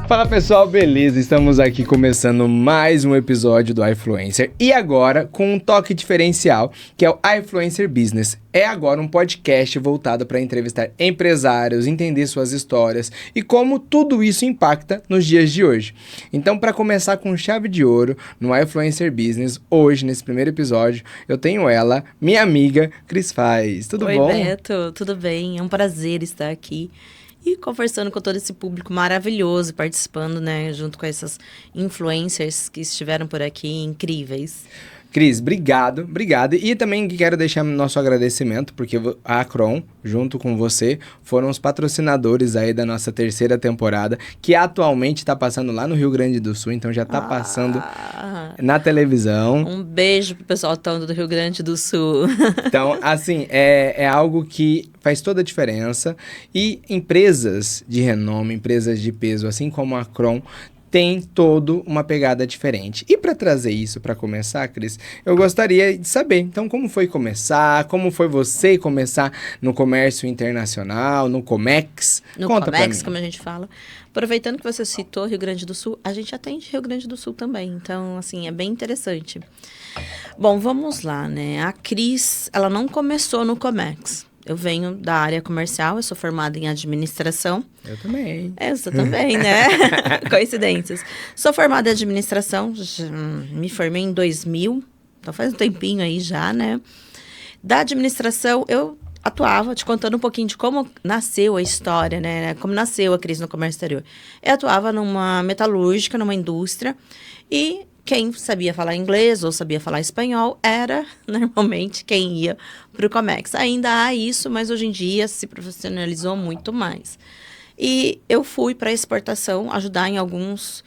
Fala pessoal, beleza? Estamos aqui começando mais um episódio do iFluencer e agora com um toque diferencial, que é o iFluencer Business. É agora um podcast voltado para entrevistar empresários, entender suas histórias e como tudo isso impacta nos dias de hoje. Então, para começar com chave de ouro no iFluencer Business, hoje, nesse primeiro episódio, eu tenho ela, minha amiga Cris Faz. Tudo bom? Oi, Beto. Tudo bem? É um prazer estar aqui. E conversando com todo esse público maravilhoso, participando, né, junto com essas influencers que estiveram por aqui, incríveis. Cris, obrigado. E também quero deixar nosso agradecimento, porque a Acron, junto com você, foram os patrocinadores aí da nossa terceira temporada, que atualmente está passando lá no Rio Grande do Sul, então já está passando na televisão. Um beijo pro pessoal todo do Rio Grande do Sul. Então, assim, é algo que faz toda a diferença. E empresas de renome, empresas de peso, assim como a Acron, tem toda uma pegada diferente. E para trazer isso, para começar, Cris, eu gostaria de saber, então, como foi começar? Como foi você começar no comércio internacional, no Comex? No Conta Comex, como a gente fala. Aproveitando que você citou Rio Grande do Sul, a gente atende Rio Grande do Sul também. Então, assim, é bem interessante. Bom, vamos lá, né? A Cris, ela não começou no Comex. Eu venho da área comercial, eu sou formada em administração. Eu também. Você também, né? Coincidências. Sou formada em administração, me formei em 2000, então faz um tempinho aí já, né? Da administração, eu atuava, te contando um pouquinho de como nasceu a história, né? Como nasceu a Cris no comércio exterior. Eu atuava numa metalúrgica, numa indústria, e quem sabia falar inglês ou sabia falar espanhol era, normalmente, quem ia para o Comex. Ainda há isso, mas hoje em dia se profissionalizou muito mais. E eu fui para a exportação, ajudar em alguns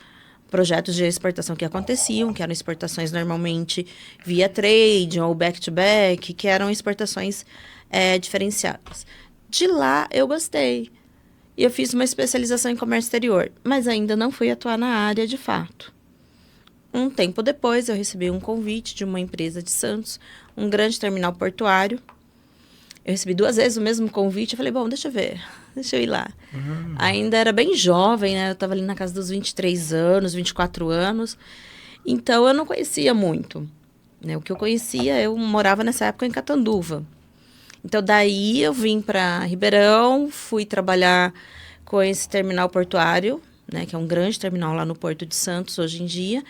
projetos de exportação que aconteciam, que eram exportações normalmente via trade ou back-to-back, que eram exportações diferenciadas. De lá, eu gostei. E eu fiz uma especialização em comércio exterior, mas ainda não fui atuar na área de fato. Um tempo depois, eu recebi um convite de uma empresa de Santos, um grande terminal portuário. Eu recebi 2 vezes o mesmo convite. Eu falei, bom, deixa eu ver, deixa eu ir lá. Ainda era bem jovem, né? Eu estava ali na casa dos 23 anos, 24 anos. Então, eu não conhecia muito. Né? O que eu conhecia, eu morava nessa época em Catanduva. Então, daí eu vim para Ribeirão, fui trabalhar com esse terminal portuário, né? Que é um grande terminal lá no Porto de Santos, hoje em dia.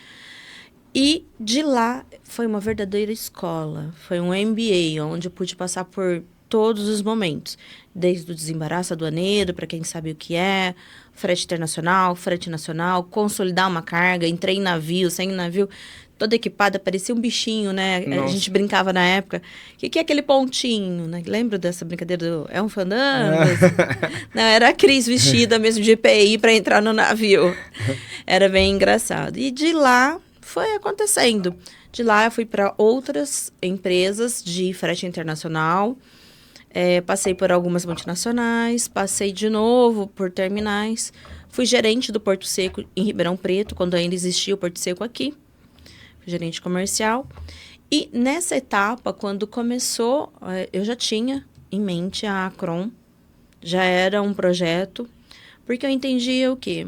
E de lá foi uma verdadeira escola, foi um MBA, onde eu pude passar por todos os momentos, desde o desembaraço aduaneiro, para quem sabe o que é, frete internacional, frete nacional, consolidar uma carga, entrei em navio, saí em navio, toda equipada, parecia um bichinho, né? Nossa. A gente brincava na época, o que é aquele pontinho, né? Lembra dessa brincadeira do É um Fandango? Não, era a Cris vestida mesmo de EPI para entrar no navio. Era bem engraçado. E de lá foi acontecendo. De lá eu fui para outras empresas de frete internacional, passei por algumas multinacionais, passei de novo por terminais, fui gerente do Porto Seco em Ribeirão Preto, quando ainda existia o Porto Seco aqui, fui gerente comercial. E nessa etapa, quando começou, eu já tinha em mente a Acron, já era um projeto, porque eu entendia o quê?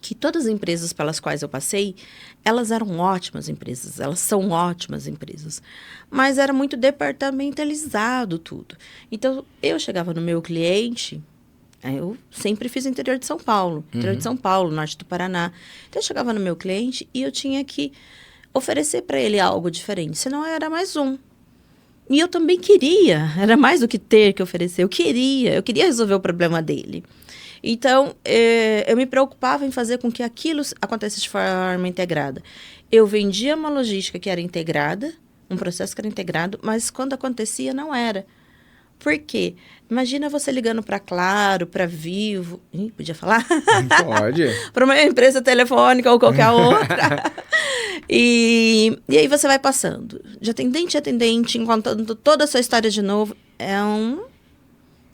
Que todas as empresas pelas quais eu passei, elas eram ótimas empresas, elas são ótimas empresas, mas era muito departamentalizado tudo. Então, eu chegava no meu cliente, eu sempre fiz interior de São Paulo, norte do Paraná. Então, eu chegava no meu cliente e eu tinha que oferecer para ele algo diferente, senão eu era mais um. E eu também queria, era mais do que ter que oferecer, eu queria resolver o problema dele. Então, eu me preocupava em fazer com que aquilo acontecesse de forma integrada. Eu vendia uma logística que era integrada, um processo que era integrado, mas quando acontecia, não era. Por quê? Imagina você ligando para Claro, para Vivo... podia falar? Pode. Para uma empresa telefônica ou qualquer outra. E aí você vai passando. De atendente a atendente, contando toda a sua história de novo.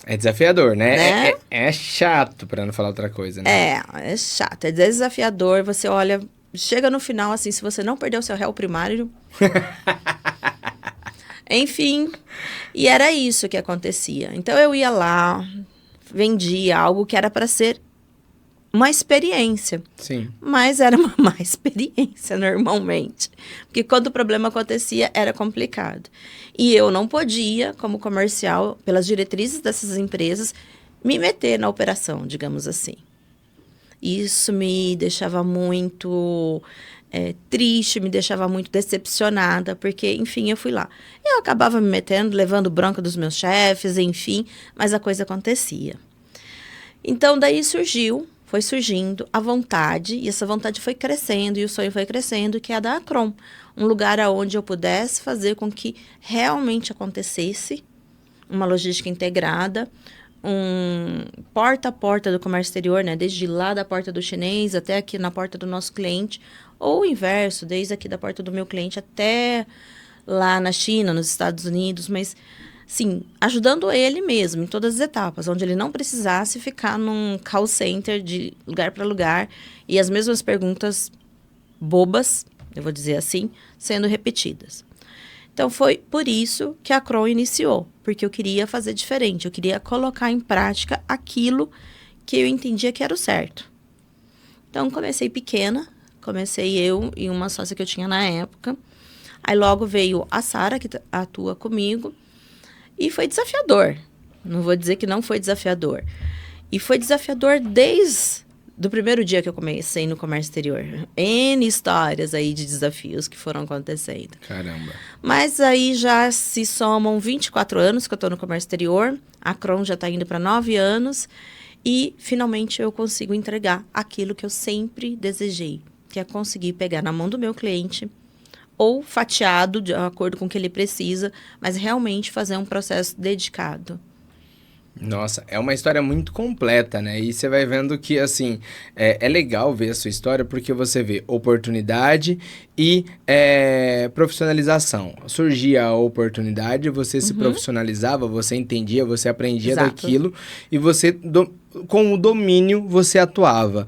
É desafiador, né? É chato, para não falar outra coisa, né? É chato, é desafiador. Você olha, chega no final, assim, se você não perdeu o seu réu primário... Enfim, e era isso que acontecia. Então, eu ia lá, vendia algo que era para ser uma experiência. Sim. Mas era uma má experiência, normalmente. Porque quando o problema acontecia, era complicado. E eu não podia, como comercial, pelas diretrizes dessas empresas, me meter na operação, digamos assim. Isso me deixava muito triste, me deixava muito decepcionada, porque, enfim, eu fui lá. Eu acabava me metendo, levando bronca dos meus chefes, enfim, mas a coisa acontecia. Então, daí foi surgindo a vontade, e essa vontade foi crescendo, e o sonho foi crescendo, que é a da Acron. Um lugar onde eu pudesse fazer com que realmente acontecesse uma logística integrada, um porta a porta do comércio exterior, né? Desde lá da porta do chinês até aqui na porta do nosso cliente, ou o inverso, desde aqui da porta do meu cliente até lá na China, nos Estados Unidos, mas, sim, ajudando ele mesmo em todas as etapas, onde ele não precisasse ficar num call center de lugar para lugar e as mesmas perguntas bobas, eu vou dizer assim, sendo repetidas. Então, foi por isso que a Acron iniciou, porque eu queria fazer diferente, eu queria colocar em prática aquilo que eu entendia que era o certo. Então, comecei pequena, comecei eu e uma sócia que eu tinha na época. Aí, logo veio a Sara, que atua comigo, e foi desafiador. Não vou dizer que não foi desafiador. E foi desafiador desde do primeiro dia que eu comecei no comércio exterior. N histórias aí de desafios que foram acontecendo. Caramba. Mas aí já se somam 24 anos que eu estou no comércio exterior. A Acron já está indo para 9 anos. E, finalmente, eu consigo entregar aquilo que eu sempre desejei. Que é conseguir pegar na mão do meu cliente, ou fatiado, de acordo com o que ele precisa, mas realmente fazer um processo dedicado. Nossa, é uma história muito completa, né? E você vai vendo que, assim, é legal ver a sua história porque você vê oportunidade e profissionalização. Surgia a oportunidade, você se profissionalizava, você entendia, você aprendia daquilo e você, com o domínio, você atuava.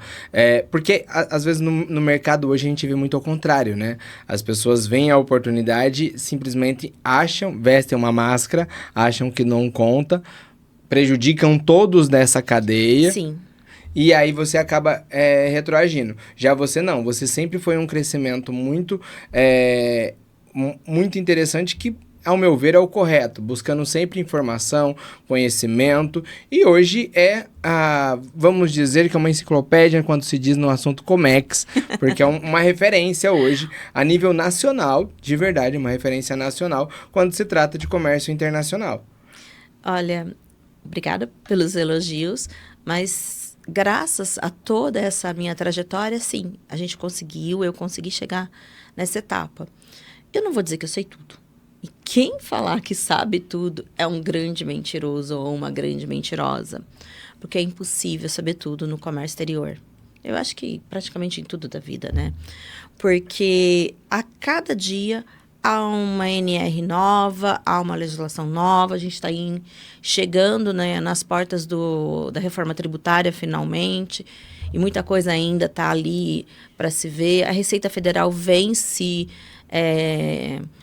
Porque, às vezes, no mercado hoje a gente vê muito ao contrário, né? As pessoas veem a oportunidade, simplesmente acham, vestem uma máscara, acham que não conta, prejudicam todos nessa cadeia. Sim. E aí você acaba retroagindo. Já você não, você sempre foi um crescimento muito interessante que, ao meu ver, é o correto. Buscando sempre informação, conhecimento. E hoje vamos dizer que é uma enciclopédia quando se diz no assunto Comex. Porque é uma referência hoje a nível nacional, de verdade, uma referência nacional, quando se trata de comércio internacional. Olha, obrigada pelos elogios, mas graças a toda essa minha trajetória, sim, eu consegui chegar nessa etapa. Eu não vou dizer que eu sei tudo. E quem falar que sabe tudo é um grande mentiroso ou uma grande mentirosa, porque é impossível saber tudo no comércio exterior. Eu acho que praticamente em tudo da vida, né? Porque a cada dia há uma NR nova, há uma legislação nova, a gente está chegando, né, nas portas da reforma tributária, finalmente, e muita coisa ainda está ali para se ver. A Receita Federal vem se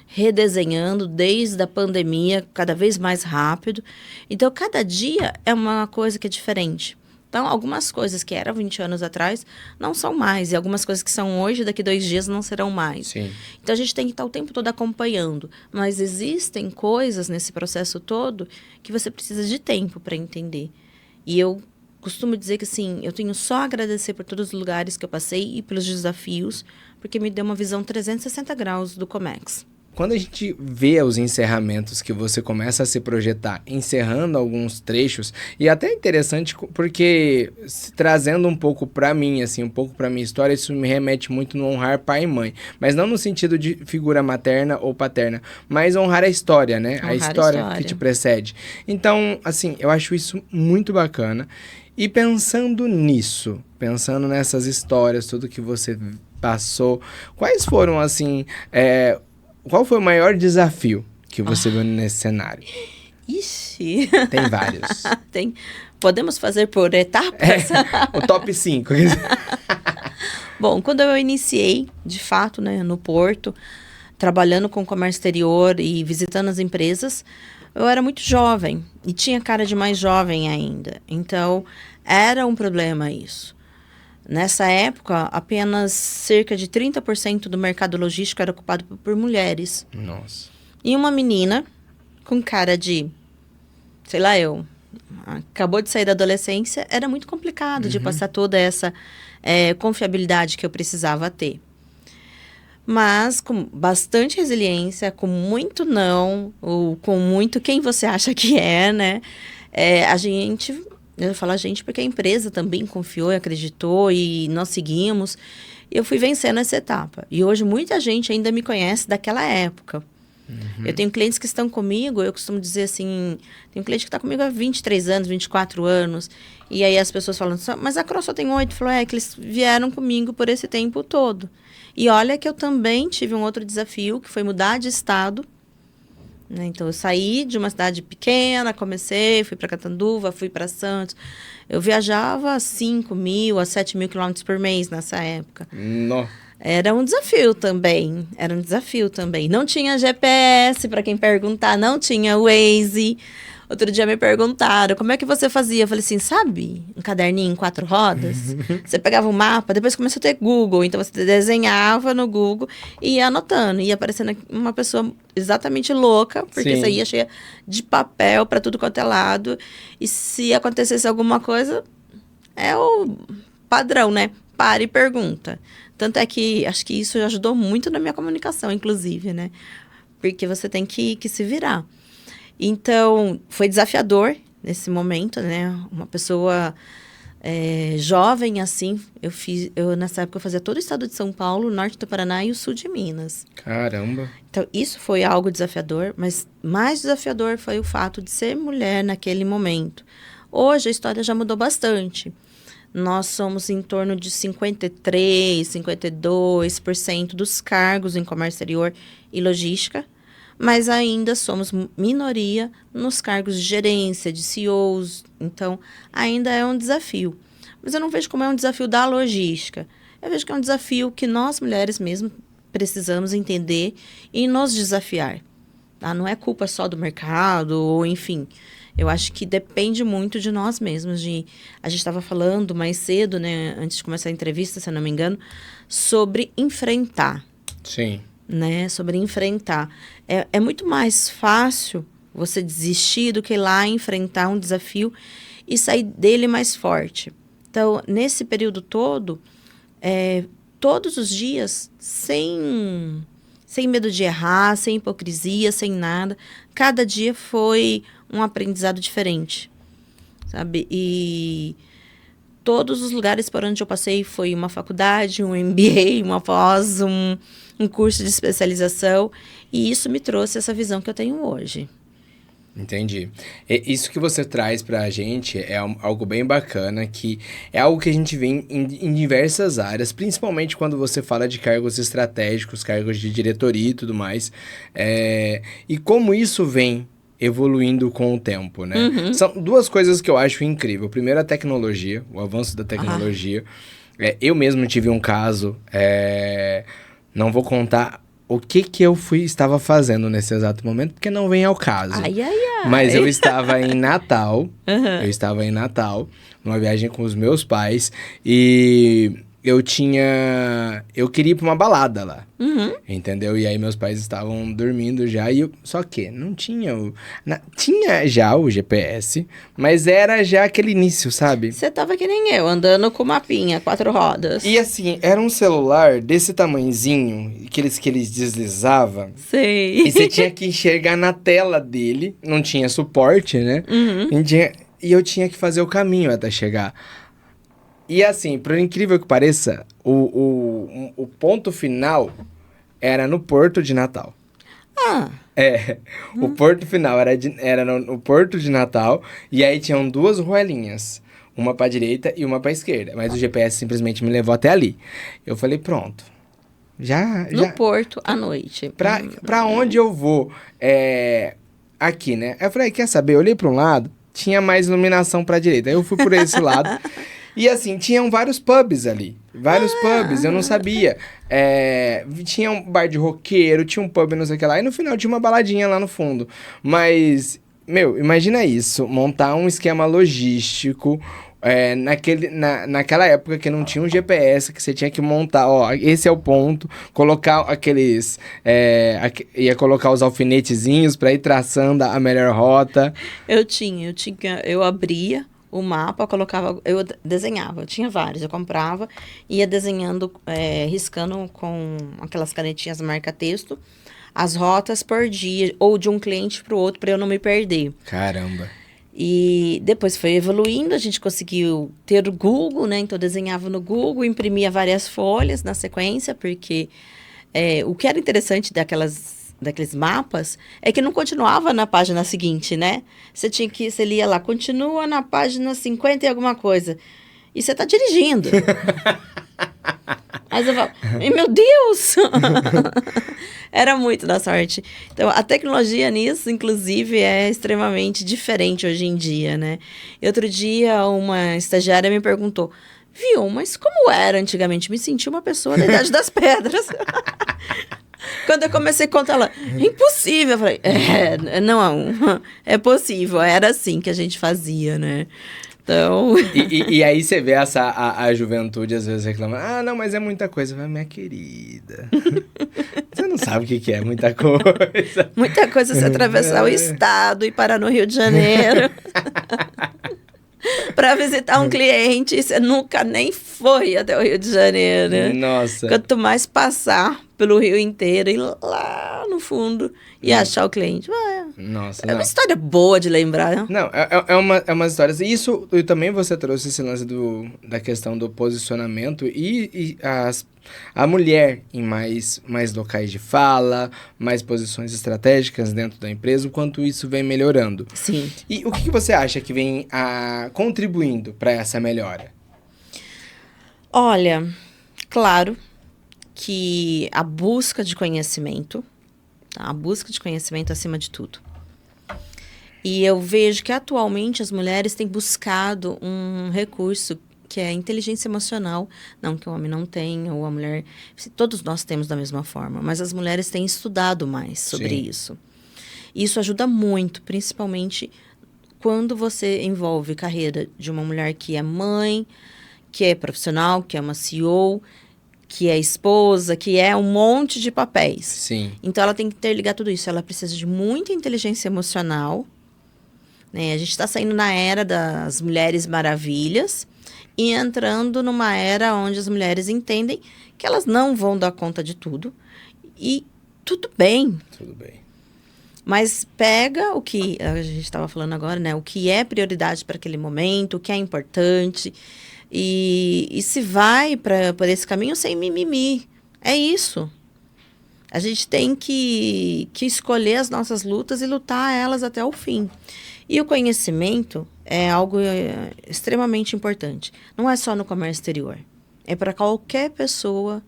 redesenhando desde a pandemia, cada vez mais rápido. Então, cada dia é uma coisa que é diferente. Então, algumas coisas que eram 20 anos atrás não são mais. E algumas coisas que são hoje, daqui 2 dias, não serão mais. Sim. Então, a gente tem que estar o tempo todo acompanhando. Mas existem coisas nesse processo todo que você precisa de tempo para entender. E eu costumo dizer que, assim, eu tenho só a agradecer por todos os lugares que eu passei e pelos desafios, porque me deu uma visão 360 graus do Comex. Quando a gente vê os encerramentos que você começa a se projetar, encerrando alguns trechos, e até é interessante porque, trazendo um pouco para mim, assim, um pouco para minha história, isso me remete muito no honrar pai e mãe, mas não no sentido de figura materna ou paterna, mas honrar a história, né? Honrar a história que te precede. Então, assim, eu acho isso muito bacana. E pensando nisso, pensando nessas histórias, tudo que você passou, quais foram, assim, qual foi o maior desafio que você viu nesse cenário? Ixi! Tem vários. Podemos fazer por etapas? O top 5. Bom, quando eu iniciei, de fato, né, no Porto, trabalhando com comércio exterior e visitando as empresas, eu era muito jovem e tinha cara de mais jovem ainda. Então, era um problema isso. Nessa época, apenas cerca de 30% do mercado logístico era ocupado por mulheres. Nossa. E uma menina com cara de, sei lá, acabou de sair da adolescência, era muito complicado de passar toda essa confiabilidade que eu precisava ter. Mas com bastante resiliência, com muito não, ou com muito quem você acha que é, né? Eu falo a gente porque a empresa também confiou e acreditou e nós seguimos. Eu fui vencendo essa etapa. E hoje muita gente ainda me conhece daquela época. Eu tenho clientes que estão comigo, eu costumo dizer assim, tem um cliente que está comigo há 23 anos, 24 anos, e aí as pessoas falam, mas a Cro só tem 8, falou, que eles vieram comigo por esse tempo todo. E olha que eu também tive um outro desafio, que foi mudar de estado, né? Então, eu saí de uma cidade pequena, fui para Catanduva, fui para Santos, eu viajava 5 mil a 7 mil quilômetros por mês nessa época. Nossa. Era um desafio também. Não tinha GPS, para quem perguntar, não tinha Waze. Outro dia me perguntaram, como é que você fazia? Eu falei assim, sabe, um caderninho em 4 rodas? Você pegava o mapa, depois começou a ter Google. Então, você desenhava no Google e ia anotando. Ia aparecendo uma pessoa exatamente louca, porque você ia cheia de papel para tudo quanto é lado. E se acontecesse alguma coisa, é o padrão, né? Para e pergunta. Tanto é que acho que isso ajudou muito na minha comunicação, inclusive, né? Porque você tem que se virar. Então, foi desafiador nesse momento, né? Uma pessoa jovem, assim, nessa época eu fazia todo o estado de São Paulo, o norte do Paraná e o sul de Minas. Caramba! Então, isso foi algo desafiador, mas mais desafiador foi o fato de ser mulher naquele momento. Hoje a história já mudou bastante. Nós somos em torno de 53%, 52% dos cargos em comércio exterior e logística, mas ainda somos minoria nos cargos de gerência, de CEOs, então ainda é um desafio. Mas eu não vejo como é um desafio da logística, eu vejo que é um desafio que nós mulheres mesmo precisamos entender e nos desafiar. Tá? Não é culpa só do mercado, ou enfim... Eu acho que depende muito de nós mesmos. A gente estava falando mais cedo, né, antes de começar a entrevista, se eu não me engano, sobre enfrentar. Sim. Né, sobre enfrentar. É muito mais fácil você desistir do que ir lá enfrentar um desafio e sair dele mais forte. Então, nesse período todo, todos os dias, sem medo de errar, sem hipocrisia, sem nada, cada dia foi um aprendizado diferente, sabe? E todos os lugares por onde eu passei foi uma faculdade, um MBA, uma pós, um curso de especialização. E isso me trouxe essa visão que eu tenho hoje. Entendi. Isso que você traz pra gente é algo bem bacana, que é algo que a gente vê em diversas áreas, principalmente quando você fala de cargos estratégicos, cargos de diretoria e tudo mais. E como isso vem evoluindo com o tempo, né? São duas coisas que eu acho incrível. Primeiro, a tecnologia, o avanço da tecnologia. Eu mesmo tive um caso, não vou contar o que eu estava fazendo nesse exato momento, porque não vem ao caso. Mas eu estava em Natal, numa viagem com os meus pais, e eu queria ir pra uma balada lá, entendeu? E aí meus pais estavam dormindo já, só que não tinha tinha já o GPS, mas era já aquele início, sabe? Você tava que nem eu, andando com mapinha, 4 rodas. E assim, era um celular desse tamanhozinho, que eles deslizavam. Sei. E você tinha que enxergar na tela dele, não tinha suporte, né? E eu tinha que fazer o caminho até chegar. E assim, por incrível que pareça, o ponto final era no Porto de Natal. O ponto final era no Porto de Natal, e aí tinham 2 ruelinhas, uma pra direita e uma pra esquerda, mas o GPS simplesmente me levou até ali. Eu falei, pronto, no Porto, à noite. Pra onde eu vou? Aqui, né? Aí eu falei, quer saber? Eu olhei pra um lado, tinha mais iluminação pra direita, aí eu fui por esse lado. E assim, tinham vários pubs ali. Pubs, eu não sabia. Tinha um bar de roqueiro, tinha um pub, não sei o que lá. E no final tinha uma baladinha lá no fundo. Mas meu, imagina isso, montar um esquema logístico naquela época que não tinha um GPS, que você tinha que montar, ó, esse é o ponto, colocar aqueles, ia colocar os alfinetezinhos para ir traçando a melhor rota. Eu abria o mapa, eu desenhava, eu tinha vários, eu comprava, ia desenhando, riscando com aquelas canetinhas marca-texto, as rotas por dia, ou de um cliente para o outro, para eu não me perder. Caramba. E depois foi evoluindo, a gente conseguiu ter o Google, né? Então, eu desenhava no Google, imprimia várias folhas na sequência, porque o que era interessante daqueles mapas é que não continuava na página seguinte, né? Você lia lá, continua na página 50 e alguma coisa. E você está dirigindo. Aí você fala, meu Deus! Era muito da sorte. Então, a tecnologia nisso, inclusive, é extremamente diferente hoje em dia, né? E outro dia, uma estagiária me perguntou, viu, mas como era antigamente? Me senti uma pessoa da Idade das Pedras. Quando eu comecei a contar ela, impossível. Eu falei, não, é possível. Era assim que a gente fazia, né? Então... E aí você vê a juventude às vezes reclamando, não, mas é muita coisa. Vai, minha querida, você não sabe o que é muita coisa. Muita coisa você atravessar o estado e parar no Rio de Janeiro. Para visitar um cliente, você nunca nem foi até o Rio de Janeiro. Nossa. Quanto mais passar pelo Rio inteiro e lá no fundo e achar o cliente. Nossa, uma história boa de lembrar. Né? Não, é umas histórias. E isso, e também você trouxe esse lance da questão do posicionamento e a mulher em mais locais de fala, mais posições estratégicas dentro da empresa, o quanto isso vem melhorando. Sim. E o que você acha que vem contribuindo para essa melhora? Olha, claro que a busca de conhecimento, tá? A busca de conhecimento acima de tudo. E eu vejo que atualmente as mulheres têm buscado um recurso que é a inteligência emocional, não que o homem não tenha, ou a mulher, todos nós temos da mesma forma, mas as mulheres têm estudado mais sobre isso. E isso ajuda muito, principalmente quando você envolve carreira de uma mulher que é mãe, que é profissional, que é uma CEO, que é esposa, que é um monte de papéis. Sim. Então, ela tem que interligar tudo isso. Ela precisa de muita inteligência emocional, né? A gente está saindo na era das mulheres maravilhas e entrando numa era onde as mulheres entendem que elas não vão dar conta de tudo. E tudo bem. Tudo bem. Mas pega o que a gente estava falando agora, né? O que é prioridade para aquele momento, o que é importante. E se vai por esse caminho sem mimimi. É isso. A gente tem que escolher as nossas lutas e lutar elas até o fim. E o conhecimento é algo extremamente importante. Não é só no comércio exterior. É para qualquer pessoa,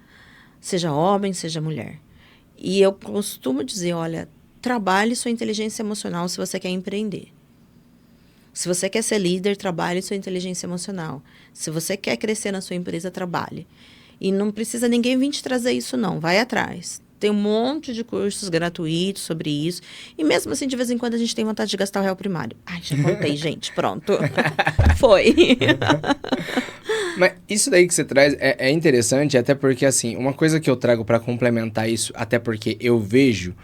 seja homem, seja mulher. E eu costumo dizer, olha, trabalhe sua inteligência emocional se você quer empreender. Se você quer ser líder, trabalhe sua inteligência emocional. Se você quer crescer na sua empresa, trabalhe. E não precisa ninguém vir te trazer isso, não. Vai atrás. Tem um monte de cursos gratuitos sobre isso. E mesmo assim, de vez em quando, a gente tem vontade de gastar o réu primário. Ai, já contei, gente. Pronto. Foi. Mas isso daí que você traz é interessante, até porque, assim, uma coisa que eu trago para complementar isso, até porque eu vejo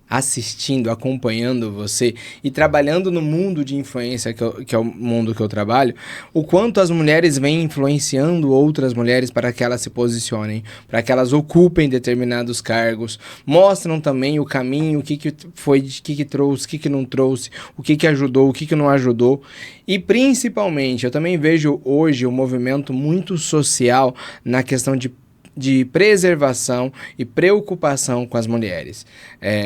assistindo, acompanhando você e trabalhando no mundo de influência, que é o mundo que eu trabalho, o quanto as mulheres vêm influenciando outras mulheres para que elas se posicionem, para que elas ocupem determinados cargos, mostram também o caminho, o que foi, o que trouxe, o que não trouxe, o que ajudou, o que não ajudou. E principalmente, eu também vejo hoje um movimento muito social na questão de preservação e preocupação com as mulheres.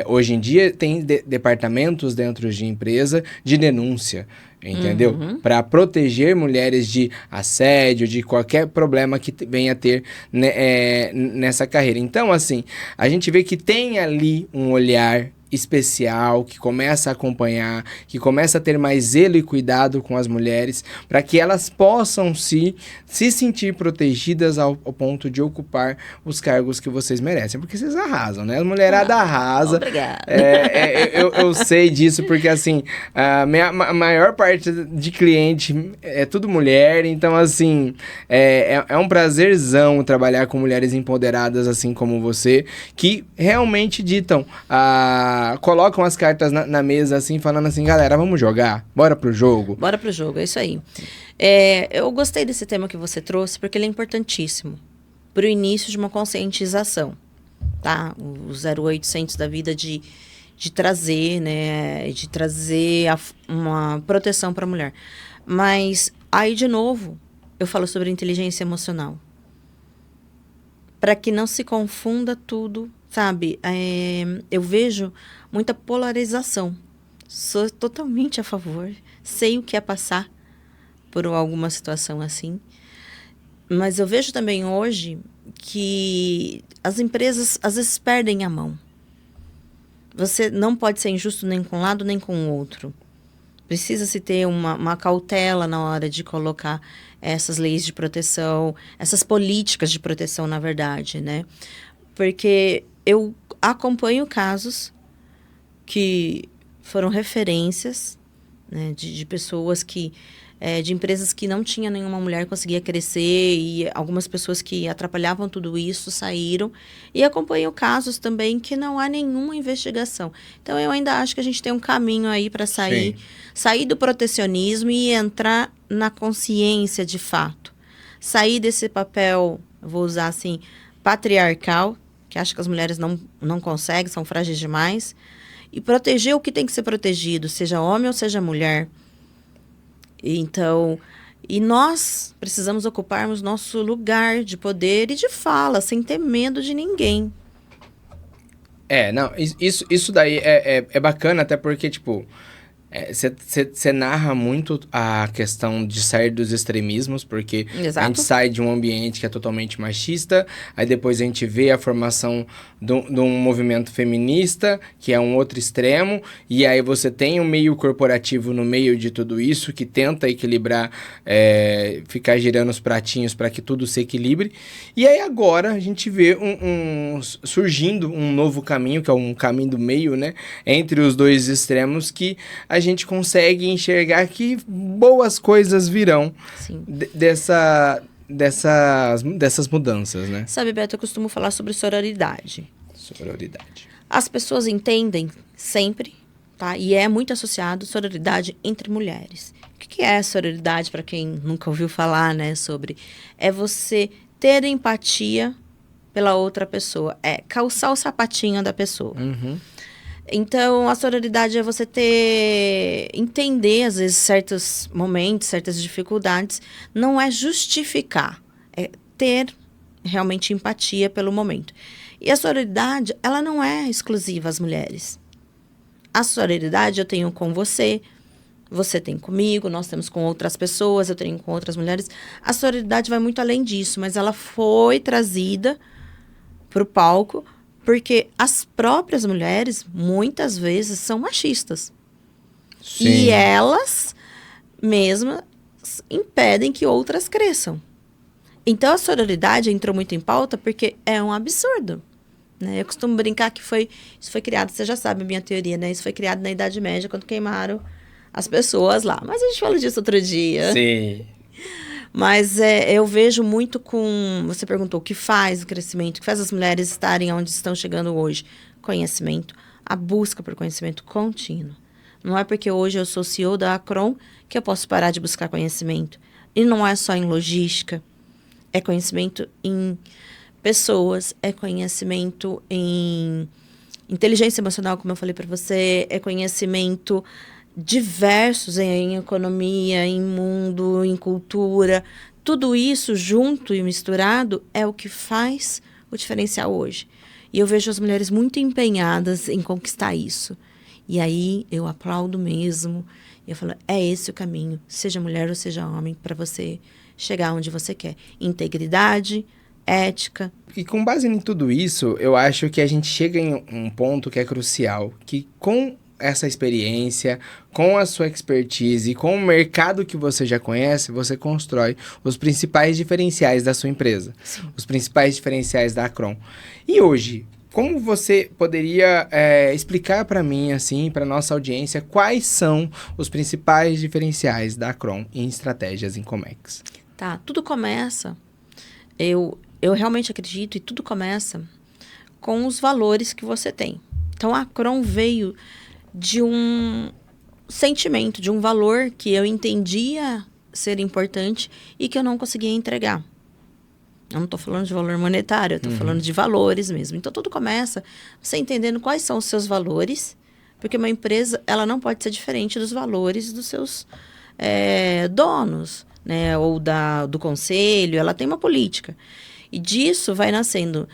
Hoje em dia tem departamentos dentro de empresa de denúncia, entendeu? Uhum. Para proteger mulheres de assédio, de qualquer problema que venha a ter nessa carreira. Então, assim, a gente vê que tem ali um olhar especial, que começa a acompanhar, que começa a ter mais zelo e cuidado com as mulheres, para que elas possam se sentir protegidas ao ponto de ocupar os cargos que vocês merecem, porque vocês arrasam, né? A mulherada arrasa. Obrigada. Eu sei disso, porque assim, a maior parte de cliente é tudo mulher, então assim, é um prazerzão trabalhar com mulheres empoderadas assim como você, que realmente ditam colocam as cartas na mesa, assim, falando assim, galera, vamos jogar? Bora pro jogo? Bora pro jogo, é isso aí. Eu gostei desse tema que você trouxe, porque ele é importantíssimo pro início de uma conscientização, tá? O 0800 da vida de trazer, né? De trazer uma proteção pra mulher. Mas, aí, de novo, eu falo sobre inteligência emocional. Para que não se confunda tudo, sabe? Eu vejo muita polarização. Sou totalmente a favor. Sei o que é passar por alguma situação assim. Mas eu vejo também hoje que as empresas às vezes perdem a mão. Você não pode ser injusto nem com um lado nem com o outro. Precisa-se ter uma cautela na hora de colocar essas leis de proteção, essas políticas de proteção, na verdade, né? Porque eu acompanho casos que foram referências, né, de pessoas que... de empresas que não tinha nenhuma mulher que conseguia crescer e algumas pessoas que atrapalhavam tudo isso saíram. E acompanho casos também que não há nenhuma investigação. Então, eu ainda acho que a gente tem um caminho aí para sair do protecionismo e entrar na consciência de fato. Sair desse papel, vou usar assim, patriarcal, que acha que as mulheres não conseguem, são frágeis demais, e proteger o que tem que ser protegido, seja homem ou seja mulher. Então, e nós precisamos ocuparmos nosso lugar de poder e de fala, sem ter medo de ninguém. Não, isso daí é bacana, até porque, tipo, você narra muito a questão de sair dos extremismos, porque Exato. A gente sai de um ambiente que é totalmente machista, aí depois a gente vê a formação de um movimento feminista, que é um outro extremo, e aí você tem um meio corporativo no meio de tudo isso, que tenta equilibrar, ficar girando os pratinhos para que tudo se equilibre, e aí agora a gente vê surgindo um novo caminho, que é um caminho do meio, né, entre os dois extremos, que a gente consegue enxergar que boas coisas virão dessas mudanças, né? Sabe, Beto, eu costumo falar sobre sororidade. Sororidade. As pessoas entendem sempre, tá? E é muito associado sororidade entre mulheres. O que é sororidade, para quem nunca ouviu falar, né, sobre? É você ter empatia pela outra pessoa. É calçar o sapatinho da pessoa. Uhum. Então, a sororidade é você entender, às vezes, certos momentos, certas dificuldades. Não é justificar, é ter realmente empatia pelo momento. E a sororidade, ela não é exclusiva às mulheres. A sororidade eu tenho com você, você tem comigo, nós temos com outras pessoas, eu tenho com outras mulheres. A sororidade vai muito além disso, mas ela foi trazida para o palco porque as próprias mulheres, muitas vezes, são machistas. Sim. E elas mesmas impedem que outras cresçam. Então, a sororidade entrou muito em pauta porque é um absurdo. Né? Eu costumo brincar que isso foi criado, você já sabe a minha teoria, né? Isso foi criado na Idade Média, quando queimaram as pessoas lá. Mas a gente fala disso outro dia. Sim. Mas eu vejo muito com... Você perguntou o que faz o crescimento, o que faz as mulheres estarem onde estão chegando hoje. Conhecimento, a busca por conhecimento contínuo. Não é porque hoje eu sou CEO da Acron que eu posso parar de buscar conhecimento. E não é só em logística. É conhecimento em pessoas, é conhecimento em inteligência emocional, como eu falei para você, é conhecimento diversos em economia, em mundo, em cultura. Tudo isso junto e misturado é o que faz o diferencial hoje. E eu vejo as mulheres muito empenhadas em conquistar isso. E aí eu aplaudo mesmo. E eu falo, é esse o caminho, seja mulher ou seja homem, para você chegar onde você quer. Integridade, ética. E com base em tudo isso, eu acho que a gente chega em um ponto que é crucial, que com essa experiência, com a sua expertise, com o mercado que você já conhece, você constrói os principais diferenciais da sua empresa, os principais diferenciais da Acron. E hoje, como você poderia explicar para mim, assim, para nossa audiência, quais são os principais diferenciais da Acron em estratégias em Comex? Tá, tudo começa, eu realmente acredito, e tudo começa com os valores que você tem. Então, a Acron veio de um sentimento, de um valor que eu entendia ser importante e que eu não conseguia entregar. Eu não estou falando de valor monetário, eu estou falando de valores mesmo. Então, tudo começa você entendendo quais são os seus valores, porque uma empresa ela não pode ser diferente dos valores dos seus donos, né? Ou do conselho, ela tem uma política. E disso vai nascendo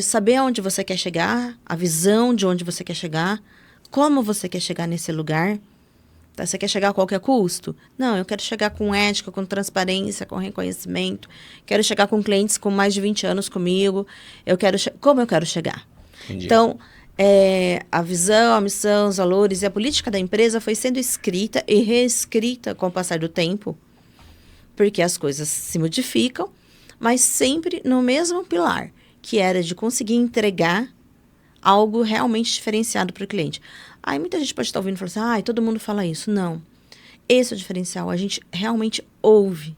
saber aonde você quer chegar, a visão de onde você quer chegar, como você quer chegar nesse lugar. Tá? Você quer chegar a qualquer custo? Não, eu quero chegar com ética, com transparência, com reconhecimento. Quero chegar com clientes com mais de 20 anos comigo. Como eu quero chegar? Entendi. Então, a visão, a missão, os valores e a política da empresa foi sendo escrita e reescrita com o passar do tempo, porque as coisas se modificam, mas sempre no mesmo pilar, que era de conseguir entregar algo realmente diferenciado para o cliente. Aí muita gente pode estar ouvindo e falar assim, todo mundo fala isso. Não. Esse é o diferencial. A gente realmente ouve.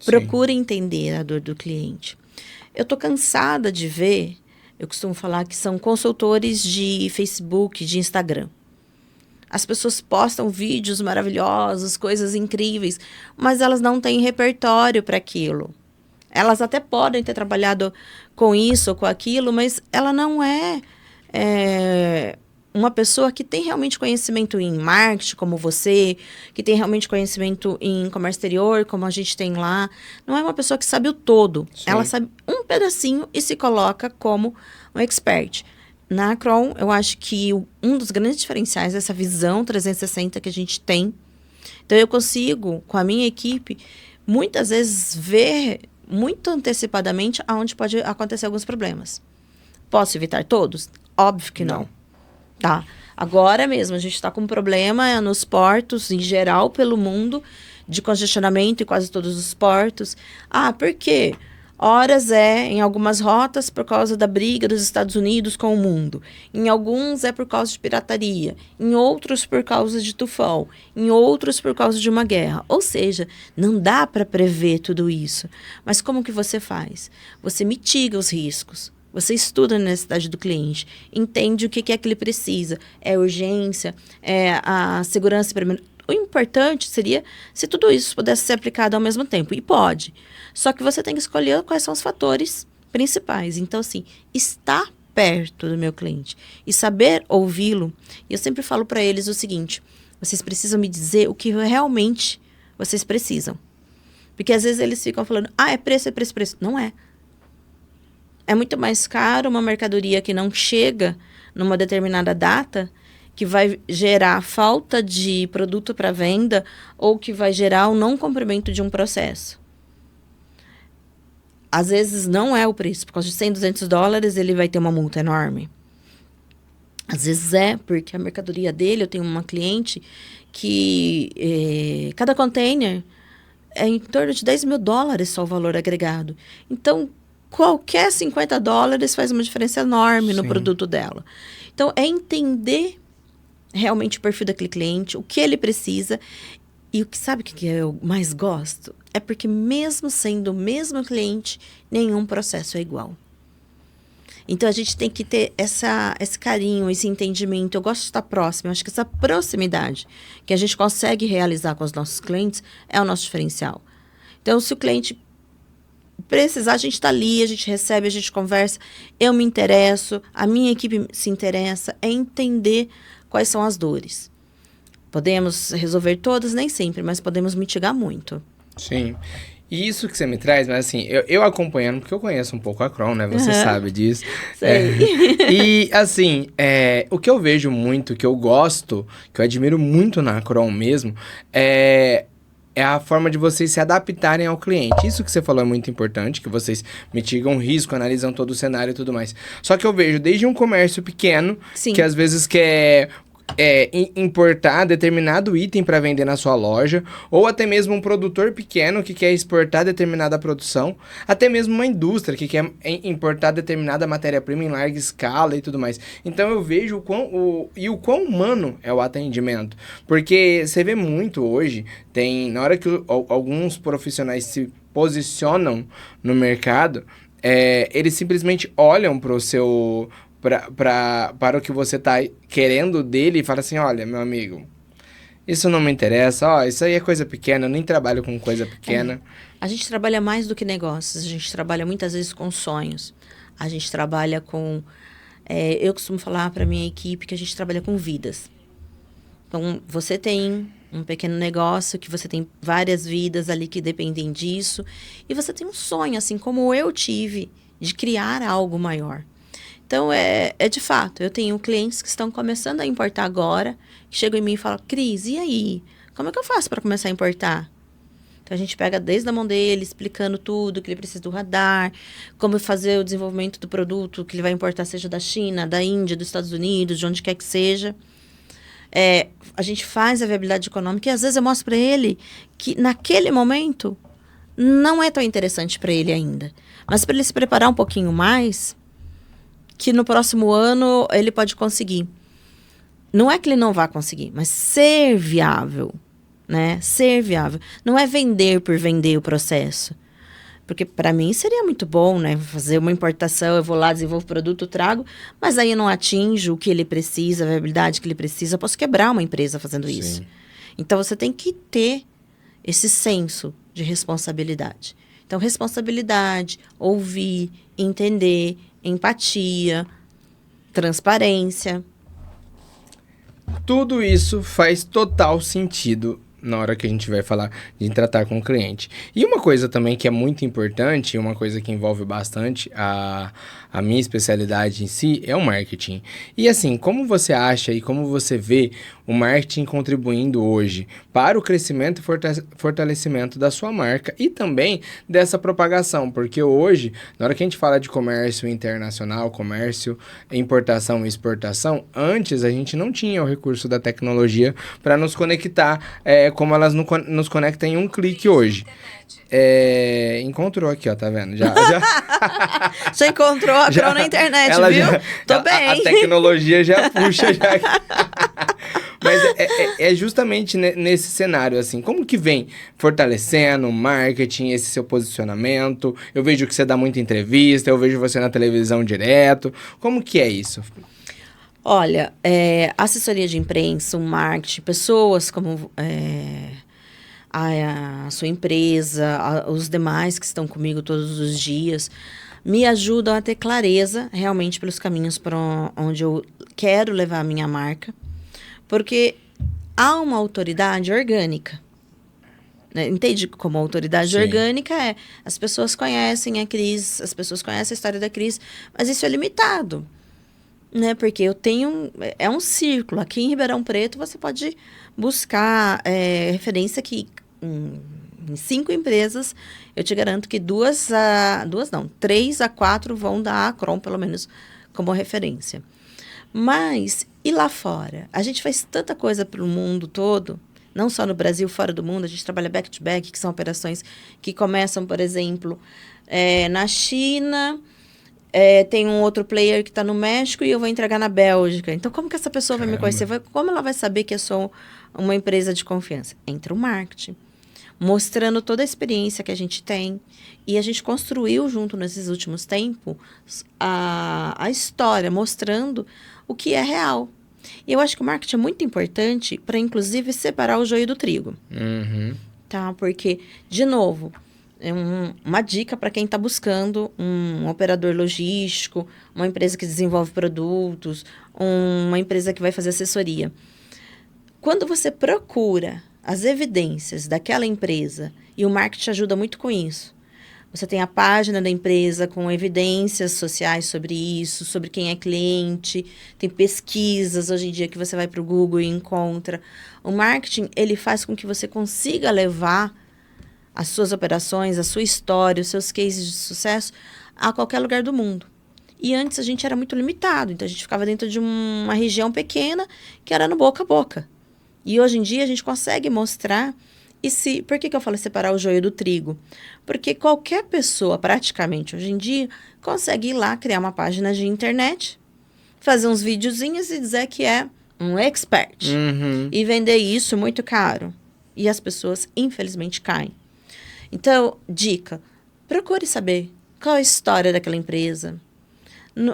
Procura entender a dor do cliente. Eu estou cansada de ver, eu costumo falar que são consultores de Facebook, de Instagram. As pessoas postam vídeos maravilhosos, coisas incríveis, mas elas não têm repertório para aquilo. Elas até podem ter trabalhado com isso ou com aquilo, mas ela não é uma pessoa que tem realmente conhecimento em marketing, como você, que tem realmente conhecimento em comércio exterior, como a gente tem lá. Não é uma pessoa que sabe o todo. Sim. Ela sabe um pedacinho e se coloca como um expert. Na Acron, eu acho que um dos grandes diferenciais é essa visão 360 que a gente tem. Então, eu consigo, com a minha equipe, muitas vezes ver muito antecipadamente aonde pode acontecer alguns problemas. Posso evitar todos? Óbvio que não. Tá. Agora mesmo, a gente está com um problema nos portos, em geral, pelo mundo, de congestionamento em quase todos os portos. Por quê? Horas em algumas rotas por causa da briga dos Estados Unidos com o mundo. Em alguns é por causa de pirataria. Em outros por causa de tufão. Em outros por causa de uma guerra. Ou seja, não dá para prever tudo isso. Mas como que você faz? Você mitiga os riscos. Você estuda a necessidade do cliente. Entende o que é que ele precisa. É urgência, é a segurança primeiro. O importante seria se tudo isso pudesse ser aplicado ao mesmo tempo. E pode. Só que você tem que escolher quais são os fatores principais. Então, assim, estar perto do meu cliente e saber ouvi-lo. E eu sempre falo para eles o seguinte, vocês precisam me dizer o que realmente vocês precisam. Porque às vezes eles ficam falando, é preço, é preço, preço. Não é. É muito mais caro uma mercadoria que não chega numa determinada data, que vai gerar falta de produto para venda ou que vai gerar o não cumprimento de um processo. Às vezes não é o preço. Por causa de 100, 200 dólares, ele vai ter uma multa enorme. Às vezes porque a mercadoria dele, eu tenho uma cliente que cada container é em torno de 10 mil dólares só o valor agregado. Então, qualquer 50 dólares faz uma diferença enorme no produto dela. Então, é entender realmente o perfil daquele cliente, o que ele precisa. E sabe o que eu mais gosto? É porque mesmo sendo o mesmo cliente, nenhum processo é igual. Então, a gente tem que ter esse carinho, esse entendimento. Eu gosto de estar próximo. Eu acho que essa proximidade que a gente consegue realizar com os nossos clientes é o nosso diferencial. Então, se o cliente precisar, a gente está ali, a gente recebe, a gente conversa. Eu me interesso, a minha equipe se interessa. É entender quais são as dores. Podemos resolver todas? Nem sempre, mas podemos mitigar muito. Sim. E isso que você me traz, mas assim, eu acompanhando, porque eu conheço um pouco a Acron, né? Você sabe disso. Sei. E assim, o que eu vejo muito, que eu gosto, que eu admiro muito na Acron mesmo, é é a forma de vocês se adaptarem ao cliente. Isso que você falou é muito importante, que vocês mitigam risco, analisam todo o cenário e tudo mais. Só que eu vejo desde um comércio pequeno, Sim. que às vezes quer importar determinado item para vender na sua loja, ou até mesmo um produtor pequeno que quer exportar determinada produção, até mesmo uma indústria que quer importar determinada matéria-prima em larga escala e tudo mais. Então eu vejo o quão humano é o atendimento, porque você vê muito hoje, na hora que alguns profissionais se posicionam no mercado, eles simplesmente olham para o seu... para o que você tá querendo dele e fala assim, olha, meu amigo, isso não me interessa, ó, isso aí é coisa pequena, eu nem trabalho com coisa pequena. A gente trabalha mais do que negócios, a gente trabalha muitas vezes com sonhos, a gente trabalha com... eu costumo falar para minha equipe que a gente trabalha com vidas. Então, você tem um pequeno negócio, que você tem várias vidas ali que dependem disso, e você tem um sonho, assim como eu tive, de criar algo maior. Então, é de fato, eu tenho clientes que estão começando a importar agora, que chegam em mim e falam, Cris, e aí? Como é que eu faço para começar a importar? Então, a gente pega desde a mão dele, explicando tudo, que ele precisa do radar, como fazer o desenvolvimento do produto que ele vai importar, seja da China, da Índia, dos Estados Unidos, de onde quer que seja. A gente faz a viabilidade econômica e, às vezes, eu mostro para ele que, naquele momento, não é tão interessante para ele ainda. Mas para ele se preparar um pouquinho mais... que no próximo ano ele pode conseguir. Não é que ele não vá conseguir, mas ser viável, né? Ser viável. Não é vender por vender o processo. Porque para mim seria muito bom, né? Fazer uma importação, eu vou lá, desenvolvo o produto, trago, mas aí eu não atinjo o que ele precisa, a viabilidade que ele precisa. Eu posso quebrar uma empresa fazendo isso. Então, você tem que ter esse senso de responsabilidade. Então, responsabilidade, ouvir, entender, empatia, transparência. Tudo isso faz total sentido na hora que a gente vai falar de tratar com o cliente. E uma coisa também que é muito importante, uma coisa que envolve bastante a minha especialidade em si, é o marketing. E assim, como você acha e como você vê o marketing contribuindo hoje para o crescimento e fortalecimento da sua marca e também dessa propagação? Porque hoje, na hora que a gente fala de comércio internacional, comércio, importação e exportação, antes a gente não tinha o recurso da tecnologia para nos conectar como elas nos conectam em um clique hoje. Encontrou aqui, ó, tá vendo? Já encontrou a Pro na internet, viu? Tô bem. A tecnologia já puxa, já. Mas é justamente nesse cenário, assim, como que vem fortalecendo o marketing, esse seu posicionamento? Eu vejo que você dá muita entrevista, eu vejo você na televisão direto. Como que é isso? Olha, assessoria de imprensa, o marketing, pessoas como a sua empresa, os demais que estão comigo todos os dias, me ajudam a ter clareza realmente pelos caminhos para onde eu quero levar a minha marca, porque há uma autoridade orgânica. Né? Entende como autoridade Sim. orgânica as pessoas conhecem a Cris, as pessoas conhecem a história da Cris, mas isso é limitado. Né? Porque eu tenho... É um círculo. Aqui em Ribeirão Preto, você pode buscar referência que em 5 empresas, eu te garanto que 3 a 4 vão dar a Acron, pelo menos, como referência. Mas, e lá fora? A gente faz tanta coisa para o mundo todo, não só no Brasil, fora do mundo. A gente trabalha back-to-back, que são operações que começam, por exemplo, na China... tem um outro player que está no México e eu vou entregar na Bélgica. Então, como que essa pessoa vai me conhecer? Como ela vai saber que eu sou uma empresa de confiança? Entra o marketing, mostrando toda a experiência que a gente tem. E a gente construiu junto nesses últimos tempos a história, mostrando o que é real. E eu acho que o marketing é muito importante para, inclusive, separar o joio do trigo. Uhum. Tá? Porque, de novo... uma dica para quem está buscando um operador logístico, uma empresa que desenvolve produtos, uma empresa que vai fazer assessoria. Quando você procura as evidências daquela empresa, e o marketing ajuda muito com isso, Você tem a página da empresa com evidências sociais sobre isso, sobre quem é cliente. Tem pesquisas hoje em dia que você vai para o Google e encontra. O marketing, ele faz com que você consiga levar as suas operações, a sua história, os seus cases de sucesso a qualquer lugar do mundo. E antes a gente era muito limitado, então a gente ficava dentro de uma região pequena que era no boca a boca. E hoje em dia a gente consegue mostrar. Por que eu falo separar o joio do trigo? Porque qualquer pessoa, praticamente, hoje em dia, consegue ir lá, criar uma página de internet, fazer uns videozinhos e dizer que é um expert. E vender isso muito caro. E as pessoas, infelizmente, caem. Então, dica, procure saber qual é a história daquela empresa.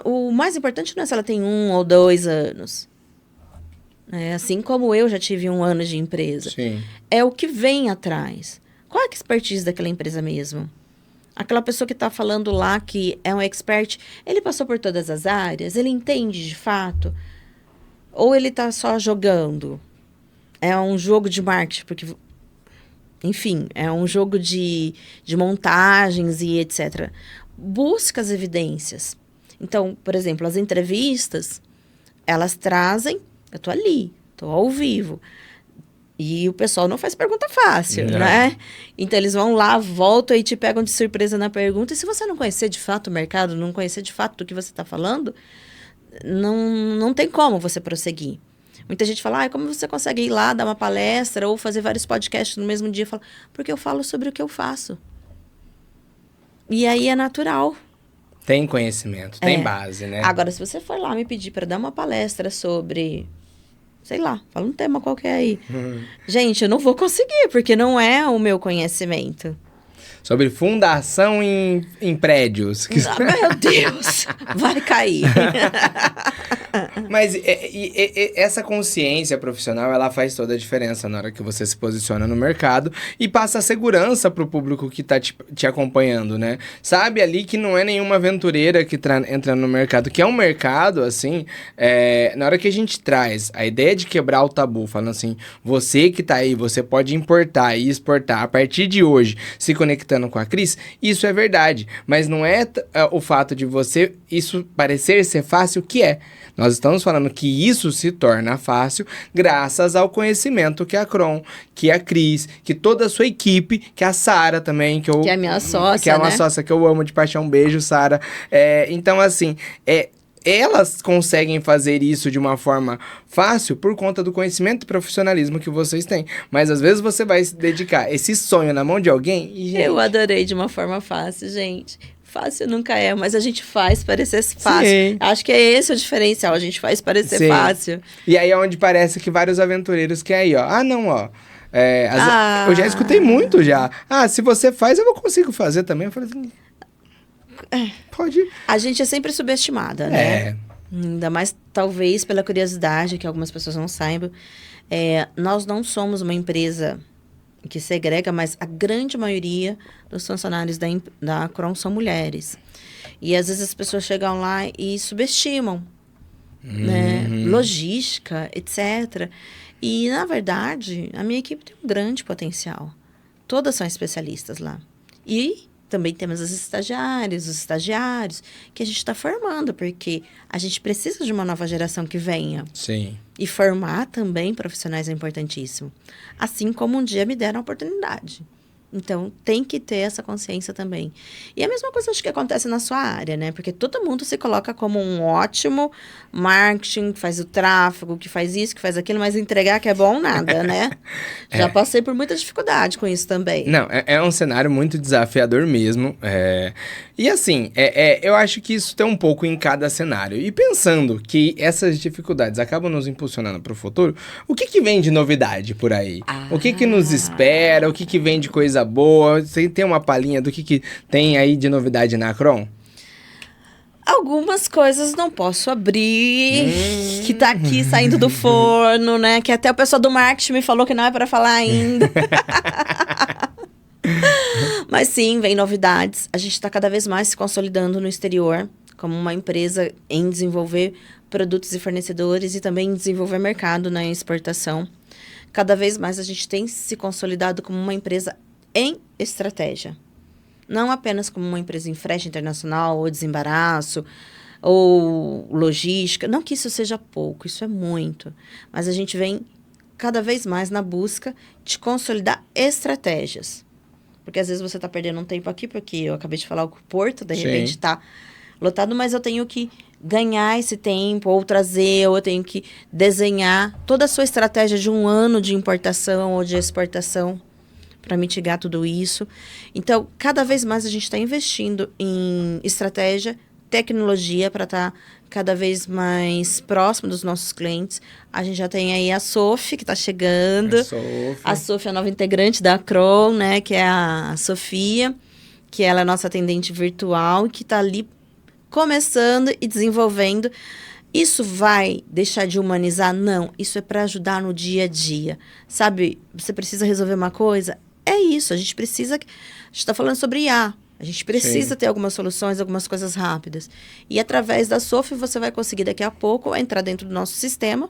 O mais importante não é se ela tem 1 ou 2 anos. Assim como eu já tive 1 ano de empresa. Sim. É o que vem atrás. Qual é a expertise daquela empresa mesmo? Aquela pessoa que está falando lá que é um expert, ele passou por todas as áreas? Ele entende de fato? Ou ele está só jogando? É um jogo de marketing, porque... Enfim, é um jogo de montagens e etc. Busca as evidências. Então, por exemplo, as entrevistas, elas trazem... Eu tô ali, tô ao vivo. E o pessoal não faz pergunta fácil, né? Então, eles vão lá, voltam e te pegam de surpresa na pergunta. E se você não conhecer de fato o mercado, não conhecer de fato do que você está falando, não tem como você prosseguir. Muita gente fala, como você consegue ir lá, dar uma palestra ou fazer vários podcasts no mesmo dia? Porque eu falo sobre o que eu faço. E aí é natural. Tem conhecimento, tem base, né? Agora, se você for lá me pedir para dar uma palestra sobre... Sei lá, fala um tema qualquer aí. Gente, eu não vou conseguir, porque não é o meu conhecimento. Sobre fundação em prédios. Meu Deus, vai cair. Mas essa consciência profissional, ela faz toda a diferença na hora que você se posiciona no mercado e passa a segurança pro público que tá te acompanhando, né? Sabe ali que não é nenhuma aventureira que entra no mercado, que é um mercado, assim, na hora que a gente traz a ideia de quebrar o tabu, falando assim, você que tá aí, você pode importar e exportar a partir de hoje, se conectando com a Cris, isso é verdade, mas não é o fato de isso parecer ser fácil que é. Nós estamos falando que isso se torna fácil graças ao conhecimento que a Kron, que a Cris, que toda a sua equipe, que a Sara também, que é a minha sócia, que é uma sócia que eu amo de paixão. Um beijo, Sara. Então, assim, elas conseguem fazer isso de uma forma fácil por conta do conhecimento e profissionalismo que vocês têm. Mas às vezes você vai se dedicar esse sonho na mão de alguém e... Gente... Eu adorei de uma forma fácil, gente. Fácil nunca é, mas a gente faz parecer fácil. Sim. Acho que é esse o diferencial, a gente faz parecer fácil. E aí é onde parece que vários aventureiros que aí, ó. Eu já escutei muito já. Se você faz, eu consigo fazer também. Eu falei assim... Pode. A gente é sempre subestimada, né? Ainda mais, talvez, pela curiosidade, que algumas pessoas não saibam. Nós não somos uma empresa que segrega, mas a grande maioria dos funcionários da Kron são mulheres. E, às vezes, as pessoas chegam lá e subestimam, né? Logística, etc. E, na verdade, a minha equipe tem um grande potencial. Todas são especialistas lá. E... também temos os estagiários, que a gente está formando, porque a gente precisa de uma nova geração que venha. Sim. E formar também profissionais é importantíssimo. Assim como um dia me deram a oportunidade. Então, tem que ter essa consciência também. E a mesma coisa acho que acontece na sua área, né? Porque todo mundo se coloca como um ótimo marketing, que faz o tráfego, que faz isso, que faz aquilo, mas entregar que é bom nada, né? Já passei por muita dificuldade com isso também. Não, é um cenário muito desafiador mesmo. E assim, eu acho que isso tem um pouco em cada cenário. E pensando que essas dificuldades acabam nos impulsionando para o futuro, o que vem de novidade por aí? O que nos espera? O que vem de coisa boa? Você tem uma palhinha do que tem aí de novidade na Kron? Algumas coisas não posso abrir, que tá aqui saindo do forno, né? Que até o pessoal do marketing me falou que não é para falar ainda. Mas sim, vem novidades. A gente está cada vez mais se consolidando no exterior, como uma empresa em desenvolver produtos e fornecedores e também em desenvolver mercado na exportação. Cada vez mais a gente tem se consolidado como uma empresa em estratégia. não apenas como uma empresa em frete internacional ou desembaraço ou logística, não que isso seja pouco, isso é muito, mas a gente vem cada vez mais na busca de consolidar estratégias. Porque às vezes você está perdendo um tempo aqui, porque eu acabei de falar que o porto, de repente, está lotado, mas eu tenho que ganhar esse tempo, ou trazer, ou eu tenho que desenhar toda a sua estratégia de um ano de importação ou de exportação para mitigar tudo isso. Então, cada vez mais a gente está investindo em estratégia, tecnologia para estar cada vez mais próximo dos nossos clientes. A gente já tem aí a Sophie, que está chegando. A Sophie é a nova integrante da Acron, né? Que é a Sofia, que ela é a nossa atendente virtual, que está ali começando e desenvolvendo. Isso vai deixar de humanizar? Não. Isso é para ajudar no dia a dia. Sabe, você precisa resolver uma coisa? É isso, a gente precisa... A gente está falando sobre IA. A gente precisa ter algumas soluções, algumas coisas rápidas. E através da Sophie, você vai conseguir daqui a pouco entrar dentro do nosso sistema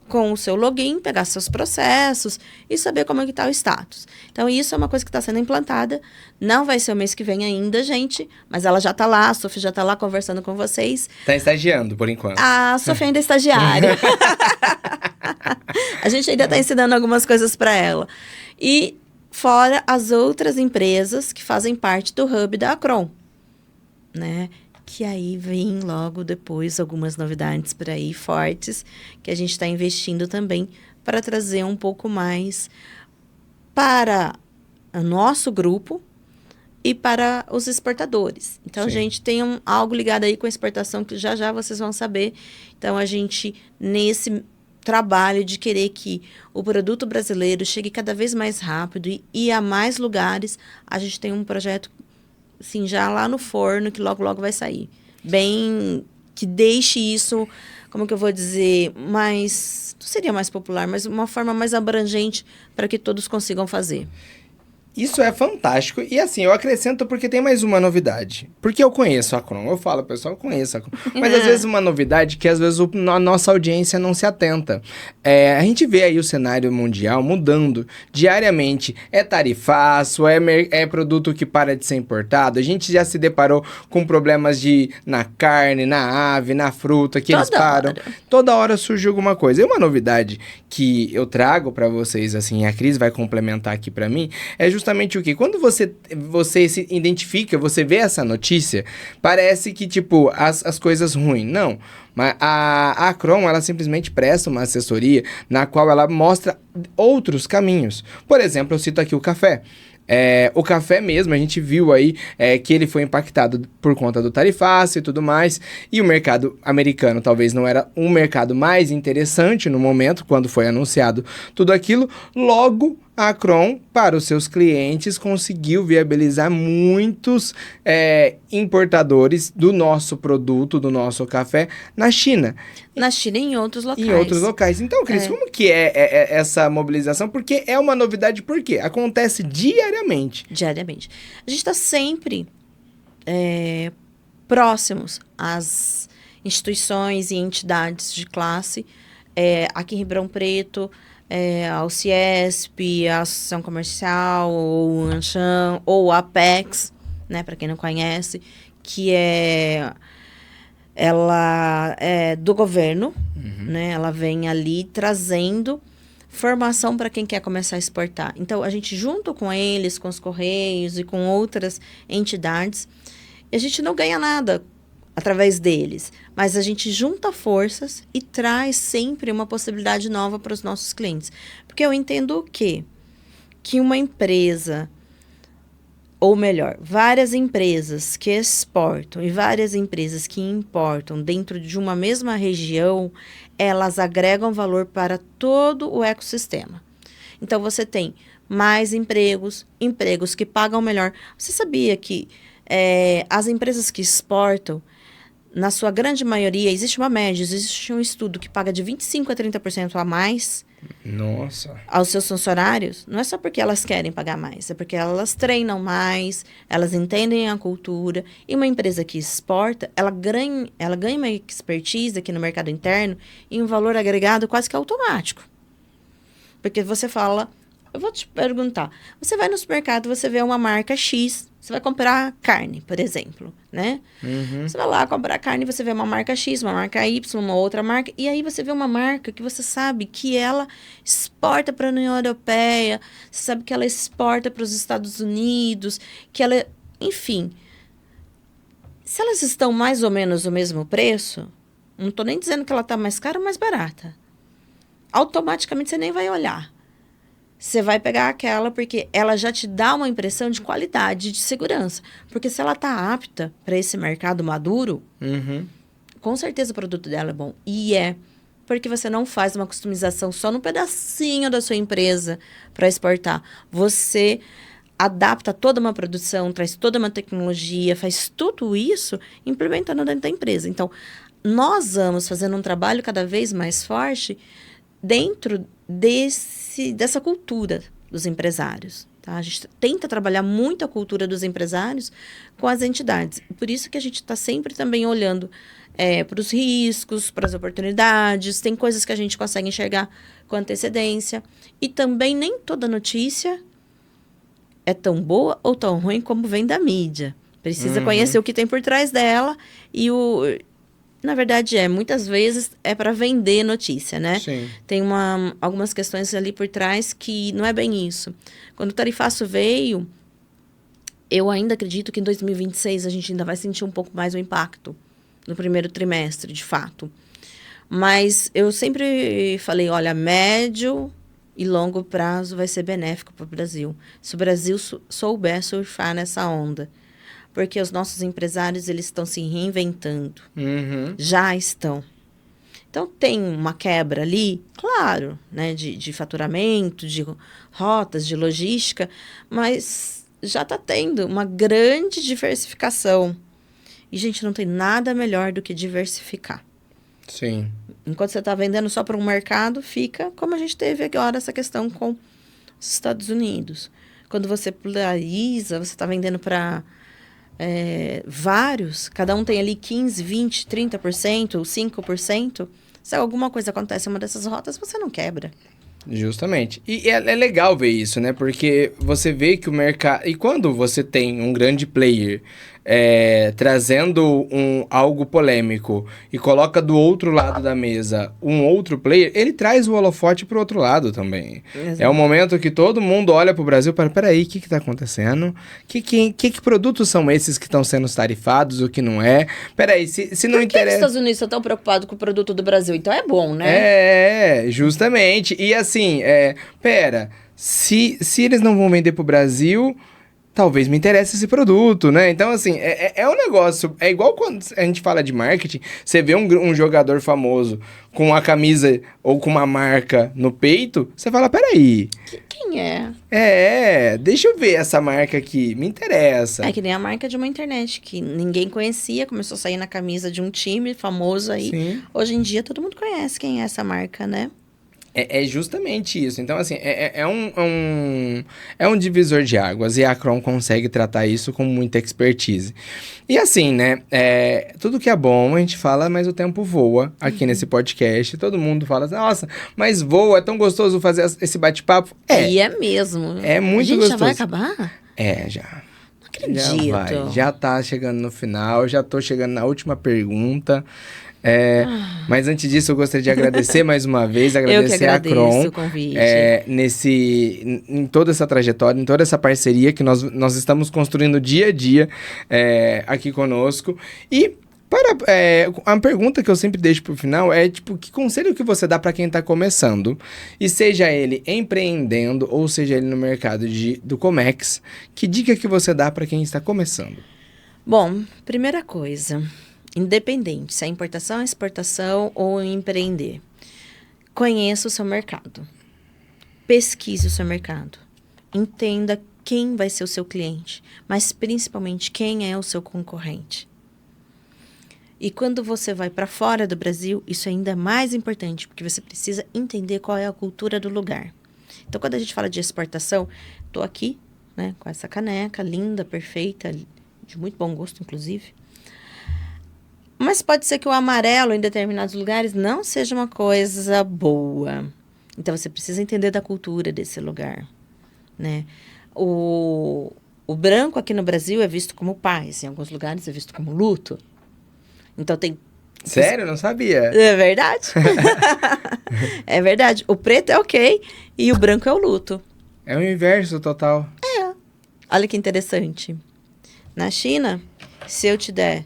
com o seu login, pegar seus processos e saber como é que está o status. Então, isso é uma coisa que está sendo implantada. Não vai ser o mês que vem ainda, gente, mas ela já está lá, a Sophie já está lá conversando com vocês. Está estagiando, por enquanto. A Sophie ainda é estagiária. A gente ainda está ensinando algumas coisas para ela. E fora as outras empresas que fazem parte do hub da Acron, né? Que aí vem logo depois algumas novidades por aí fortes, que a gente está investindo também para trazer um pouco mais para o nosso grupo e para os exportadores. Então, a gente tem algo ligado aí com a exportação que já já vocês vão saber. Então, a gente, nesse trabalho de querer que o produto brasileiro chegue cada vez mais rápido e a mais lugares, a gente tem um projeto assim, já lá no forno, que logo, logo vai sair. Bem, que deixe isso, como que eu vou dizer, mais, não seria mais popular, mas uma forma mais abrangente para que todos consigam fazer. Isso é fantástico. E assim, eu acrescento porque tem mais uma novidade. Porque eu conheço a Acron. Eu falo, pessoal, eu conheço a Acron. Mas às vezes uma novidade que às vezes a nossa audiência não se atenta. A gente vê aí o cenário mundial mudando diariamente. É tarifaço, é produto que para de ser importado. A gente já se deparou com problemas na carne, na ave, na fruta, que eles param. Toda hora surge alguma coisa. E uma novidade que eu trago para vocês, assim, a Cris vai complementar aqui para mim, é justamente o quê? Quando você se identifica, você vê essa notícia, parece que, tipo, as coisas ruins. Não. Mas a Acron, ela simplesmente presta uma assessoria na qual ela mostra outros caminhos. Por exemplo, eu cito aqui o café. O café mesmo, a gente viu aí que ele foi impactado por conta do tarifaço e tudo mais, e o mercado americano talvez não era um mercado mais interessante no momento, quando foi anunciado tudo aquilo. Logo, a Acron, para os seus clientes, conseguiu viabilizar muitos importadores do nosso produto, do nosso café, na China. Na China e em outros locais. Em outros locais. Então, Cris, como que é essa mobilização? Porque é uma novidade, por quê? Acontece diariamente. Diariamente. A gente está sempre próximos às instituições e entidades de classe. Aqui em Ribeirão Preto, ao Ciesp, a Associação Comercial, ou o Ancham, ou a Apex, né, para quem não conhece, que ela é do governo, né, ela vem ali trazendo formação para quem quer começar a exportar. Então, a gente, junto com eles, com os Correios e com outras entidades, a gente não ganha nada através deles, mas a gente junta forças e traz sempre uma possibilidade nova para os nossos clientes. Porque eu entendo o quê? Que uma empresa, ou melhor, várias empresas que exportam e várias empresas que importam dentro de uma mesma região, elas agregam valor para todo o ecossistema. Então, você tem mais empregos que pagam melhor. Você sabia que as empresas que exportam, na sua grande maioria, existe uma média, existe um estudo que paga de 25% a 30% a mais aos seus funcionários. Não é só porque elas querem pagar mais, é porque elas treinam mais, elas entendem a cultura. E uma empresa que exporta, ela ganha uma expertise aqui no mercado interno e um valor agregado quase que automático. Porque você fala... Eu vou te perguntar. Você vai no supermercado, você vê uma marca X, Você vai comprar carne, por exemplo, né? Você vai lá comprar carne, você vê uma marca X, uma marca Y, uma outra marca, e aí você vê uma marca que você sabe que ela exporta para a União Europeia, você sabe que ela exporta para os Estados Unidos, que ela... Enfim, se elas estão mais ou menos o mesmo preço, não estou nem dizendo que ela está mais cara ou mais barata. Automaticamente você nem vai olhar. Você vai pegar aquela porque ela já te dá uma impressão de qualidade, de segurança. Porque se ela está apta para esse mercado maduro, com certeza o produto dela é bom. E é porque você não faz uma customização só num pedacinho da sua empresa para exportar. Você adapta toda uma produção, traz toda uma tecnologia, faz tudo isso implementando dentro da empresa. Então, nós vamos fazendo um trabalho cada vez mais forte dentro dessa cultura dos empresários. Tá? A gente tenta trabalhar muito a cultura dos empresários com as entidades. Por isso que a gente está sempre também olhando para os riscos, para as oportunidades. Tem coisas que a gente consegue enxergar com antecedência. E também nem toda notícia é tão boa ou tão ruim como vem da mídia. Precisa conhecer o que tem por trás dela e na verdade, muitas vezes é para vender notícia, né? Sim. Tem algumas questões ali por trás que não é bem isso. Quando o tarifaço veio, eu ainda acredito que em 2026 a gente ainda vai sentir um pouco mais o impacto no primeiro trimestre, de fato. Mas eu sempre falei, olha, médio e longo prazo vai ser benéfico para o Brasil. Se o Brasil souber surfar nessa onda. Porque os nossos empresários, eles estão se reinventando. Já estão. Então, tem uma quebra ali, claro, né, de faturamento, de rotas, de logística, mas já está tendo uma grande diversificação. E, gente, não tem nada melhor do que diversificar. Sim. Enquanto você está vendendo só para um mercado, fica como a gente teve agora essa questão com os Estados Unidos. Quando você polariza, você está vendendo para... vários, cada um tem ali 15, 20, 30%, 5%. Se alguma coisa acontece em uma dessas rotas, você não quebra. Justamente. E é legal ver isso, né? Porque você vê que o mercado... E quando você tem um grande player trazendo algo polêmico e coloca do outro lado da mesa um outro player, ele traz o holofote pro outro lado também. Exato. É o momento que todo mundo olha pro Brasil e fala, peraí, o que tá acontecendo? Que produtos são esses que estão sendo tarifados, o que não é? Peraí, se não Por que interessa... os Estados Unidos estão tão preocupados com o produto do Brasil? Então é bom, né? Justamente. E assim, se eles não vão vender pro Brasil, talvez me interesse esse produto, né? Então, assim, é um negócio... É igual quando a gente fala de marketing, você vê um jogador famoso com a camisa ou com uma marca no peito, você fala, peraí... Quem é? Deixa eu ver essa marca aqui, me interessa. É que nem a marca de uma internet, que ninguém conhecia, começou a sair na camisa de um time famoso aí. Sim. Hoje em dia, todo mundo conhece quem é essa marca, né? É justamente isso. Então, assim, é um divisor de águas e a Akron consegue tratar isso com muita expertise. E assim, né, tudo que é bom a gente fala, mas o tempo voa aqui nesse podcast. Todo mundo fala assim, nossa, mas voa, é tão gostoso fazer esse bate-papo. E é mesmo. É muito gente, gostoso. Já vai acabar? Já. Não acredito. Já tá chegando no final, já tô chegando na última pergunta. Mas antes disso, eu gostaria de agradecer mais uma vez, agradecer a Akron o convite. Em toda essa trajetória, em toda essa parceria que nós estamos construindo dia a dia aqui conosco. E a pergunta que eu sempre deixo pro final é, tipo, que conselho que você dá para quem tá começando? E seja ele empreendendo ou seja ele no mercado do Comex, que dica que você dá para quem está começando? Bom, primeira coisa... Independente, se é importação, exportação ou empreender. Conheça o seu mercado. Pesquise o seu mercado. Entenda quem vai ser o seu cliente, mas principalmente quem é o seu concorrente. E quando você vai para fora do Brasil, isso ainda é mais importante, porque você precisa entender qual é a cultura do lugar. Então, quando a gente fala de exportação, estou aqui, né, com essa caneca linda, perfeita, de muito bom gosto, inclusive. Mas pode ser que o amarelo em determinados lugares não seja uma coisa boa. Então, você precisa entender da cultura desse lugar, né? O branco aqui no Brasil é visto como paz, em alguns lugares é visto como luto. Então tem... Sério? Não sabia. É verdade. É verdade. O preto é ok e o branco é o luto. É o inverso total. Olha que interessante. Na China, se eu te der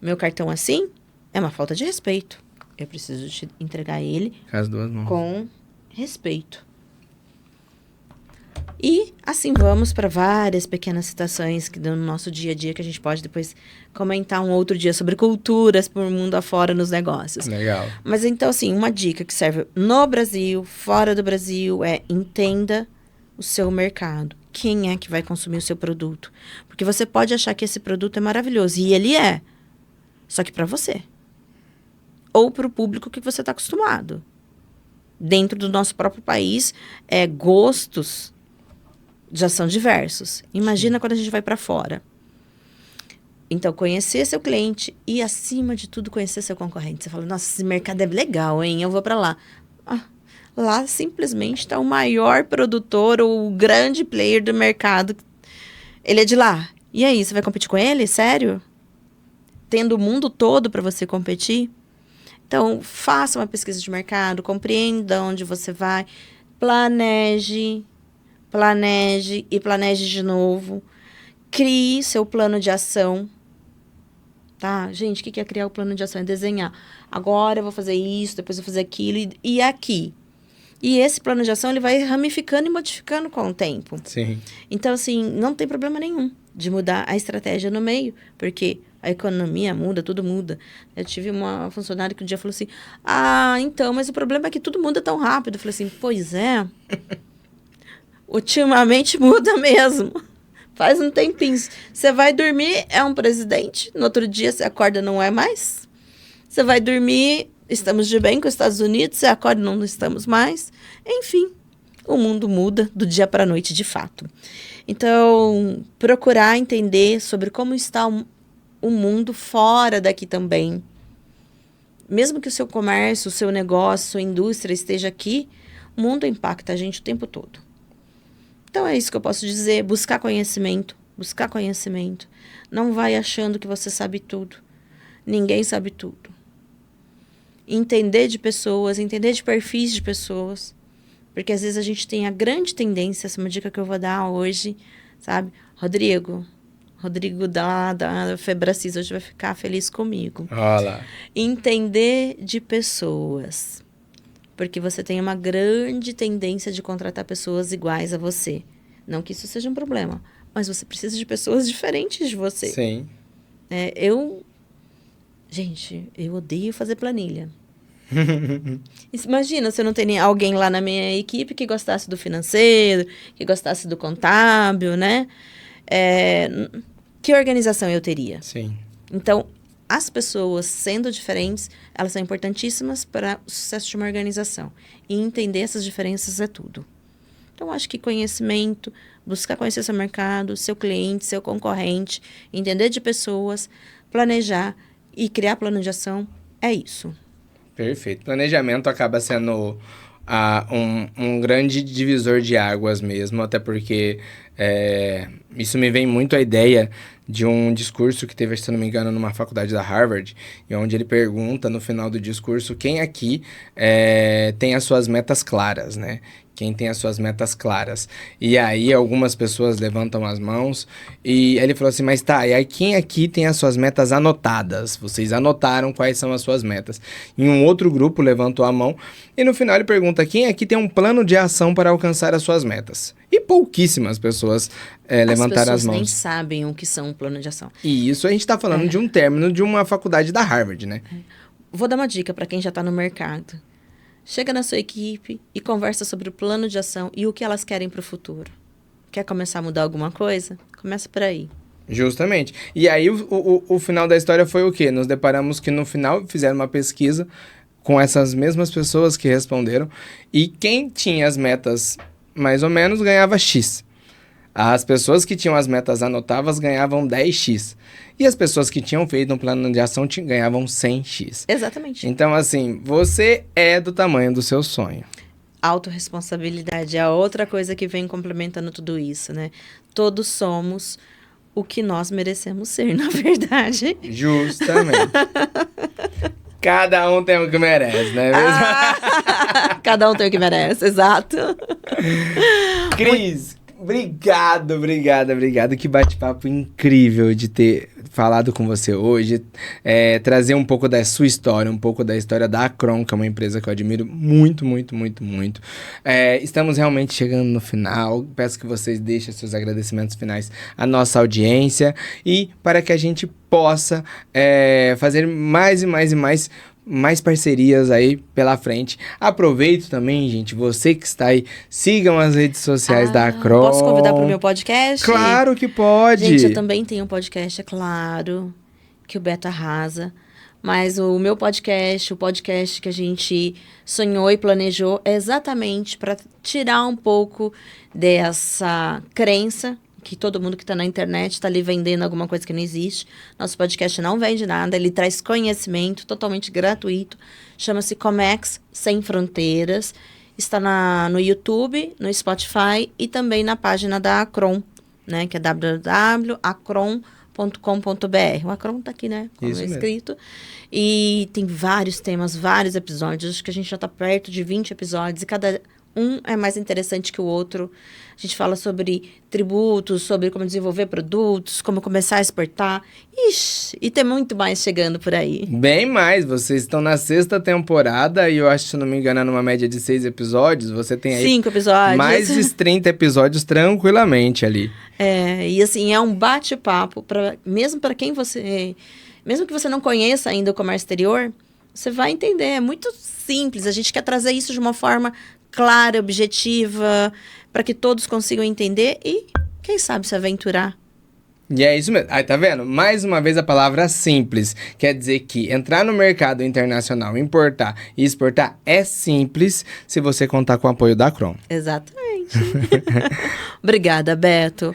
meu cartão assim, é uma falta de respeito. Eu preciso te entregar ele Com as duas mãos. com respeito. E assim vamos para várias pequenas citações que dão no nosso dia a dia, que a gente pode depois comentar um outro dia sobre culturas por mundo afora nos negócios. Legal. Mas então, assim, uma dica que serve no Brasil, fora do Brasil, é entenda o seu mercado. Quem é que vai consumir o seu produto? Porque você pode achar que esse produto é maravilhoso, e ele é. Só que para você. Ou para o público que você está acostumado. Dentro do nosso próprio país, gostos já são diversos. Imagina quando a gente vai para fora. Então, conhecer seu cliente e, acima de tudo, conhecer seu concorrente. Você fala, nossa, esse mercado é legal, hein? Eu vou para lá. Lá, simplesmente, está o maior produtor ou o grande player do mercado. Ele é de lá. E aí, você vai competir com ele? Sério? Tendo o mundo todo para você competir? Então, faça uma pesquisa de mercado, compreenda onde você vai, planeje e planeje de novo. Crie seu plano de ação. Tá? Gente, o que é criar o plano de ação? É desenhar. Agora eu vou fazer isso, depois eu vou fazer aquilo e aqui. E esse plano de ação, ele vai ramificando e modificando com o tempo. Sim. Então, assim, não tem problema nenhum de mudar a estratégia no meio, porque a economia muda, tudo muda. Eu tive uma funcionária que um dia falou assim, então, mas o problema é que tudo muda tão rápido. Eu falei assim, pois é, ultimamente muda mesmo. Faz um tempinho. Você vai dormir, é um presidente, no outro dia você acorda, não é mais. Você vai dormir, estamos de bem com os Estados Unidos, você acorda, não estamos mais. Enfim, o mundo muda do dia para a noite, de fato. Então, procurar entender sobre como está o mundo fora daqui também. Mesmo que o seu comércio, o seu negócio, sua indústria esteja aqui, o mundo impacta a gente o tempo todo. Então, é isso que eu posso dizer. Buscar conhecimento. Não vai achando que você sabe tudo. Ninguém sabe tudo. Entender de pessoas, entender de perfis de pessoas. Porque às vezes a gente tem a grande tendência, essa é uma dica que eu vou dar hoje, sabe? Rodrigo da Febracis hoje vai ficar feliz comigo. Olha. Entender de pessoas. Porque você tem uma grande tendência de contratar pessoas iguais a você. Não que isso seja um problema, mas você precisa de pessoas diferentes de você. Sim. Gente, eu odeio fazer planilha. Imagina se eu não tenho alguém lá na minha equipe que gostasse do financeiro, que gostasse do contábil, né? Que organização eu teria? Sim. Então, as pessoas sendo diferentes, elas são importantíssimas para o sucesso de uma organização. E entender essas diferenças é tudo. Então, acho que conhecimento, buscar conhecer seu mercado, seu cliente, seu concorrente, entender de pessoas, planejar e criar plano de ação, é isso. Perfeito. Planejamento acaba sendo um grande divisor de águas mesmo, até porque isso me vem muito à ideia de um discurso que teve, se não me engano, numa faculdade da Harvard, e onde ele pergunta no final do discurso quem aqui tem as suas metas claras, né? Quem tem as suas metas claras. E aí algumas pessoas levantam as mãos e ele falou assim, mas tá, e aí quem aqui tem as suas metas anotadas? Vocês anotaram quais são as suas metas. E um outro grupo levantou a mão e no final ele pergunta, quem aqui tem um plano de ação para alcançar as suas metas? E pouquíssimas pessoas levantaram as mãos. As pessoas nem sabem o que são um plano de ação. E isso a gente está falando de um término de uma faculdade da Harvard, né? Vou dar uma dica para quem já está no mercado. Chega na sua equipe e conversa sobre o plano de ação e o que elas querem para o futuro. Quer começar a mudar alguma coisa? Começa por aí. Justamente. E aí o final da história foi o quê? Nos deparamos que no final fizeram uma pesquisa com essas mesmas pessoas que responderam e quem tinha as metas mais ou menos ganhava X. As pessoas que tinham as metas anotadas ganhavam 10x. E as pessoas que tinham feito um plano de ação ganhavam 100x. Exatamente. Então, assim, você é do tamanho do seu sonho. Autorresponsabilidade é a outra coisa que vem complementando tudo isso, né? Todos somos o que nós merecemos ser, na verdade. Justamente. Cada um tem o que merece, né? Cada um tem o que merece, exato. Cris, obrigado. Que bate-papo incrível de ter falado com você hoje. Trazer um pouco da sua história, um pouco da história da Acron, que é uma empresa que eu admiro muito. Estamos realmente chegando no final. Peço que vocês deixem seus agradecimentos finais à nossa audiência e para que a gente possa fazer mais parcerias aí pela frente. Aproveito também, gente, você que está aí, sigam as redes sociais da Acron. Posso convidar para o meu podcast? Claro que pode! Gente, eu também tenho um podcast, é claro, que o Beto arrasa. Mas o meu podcast, o podcast que a gente sonhou e planejou, é exatamente para tirar um pouco dessa crença que todo mundo que está na internet está ali vendendo alguma coisa que não existe. Nosso podcast não vende nada, ele traz conhecimento totalmente gratuito. Chama-se Comex Sem Fronteiras. Está no YouTube, no Spotify e também na página da Acron, né? Que é www.acron.com.br. O Acron está aqui, né? Como é escrito. E tem vários temas, vários episódios. Acho que a gente já está perto de 20 episódios e cada um é mais interessante que o outro. A gente fala sobre tributos, sobre como desenvolver produtos, como começar a exportar. Ixi, e tem muito mais chegando por aí. Bem mais, vocês estão na 6ª temporada e eu acho, se não me engano, numa média de 6 episódios, você tem aí 5 episódios. Mais de 30 episódios tranquilamente ali. E assim, é um bate-papo, mesmo para quem você... Mesmo que você não conheça ainda o comércio exterior, você vai entender, é muito simples. A gente quer trazer isso de uma forma clara, objetiva, para que todos consigam entender e, quem sabe, se aventurar. E é isso mesmo. Aí, tá vendo? Mais uma vez a palavra simples. Quer dizer que entrar no mercado internacional, importar e exportar é simples se você contar com o apoio da Acron. Exatamente. Obrigada, Beto.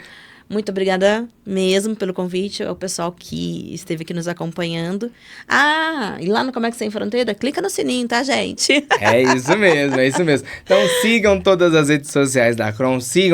Muito obrigada mesmo pelo convite, ao pessoal que esteve aqui nos acompanhando. E lá no Comex Sem Fronteira, clica no sininho, tá, gente? É isso mesmo. Então sigam todas as redes sociais da Acron, se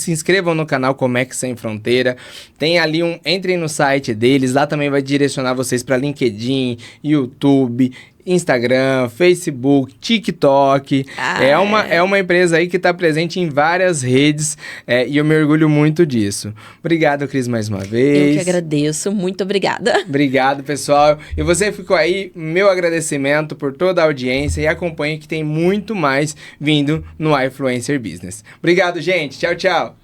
inscrevam no canal Comex Sem Fronteira. Tem ali entrem no site deles, lá também vai direcionar vocês para LinkedIn, YouTube, Instagram, Facebook, TikTok. É uma empresa aí que está presente em várias redes e eu me orgulho muito disso. Obrigado, Cris, mais uma vez. Eu que agradeço, muito obrigada. Obrigado, pessoal. E você ficou aí, meu agradecimento por toda a audiência e acompanhe que tem muito mais vindo no iFluencer Business. Obrigado, gente. Tchau, tchau.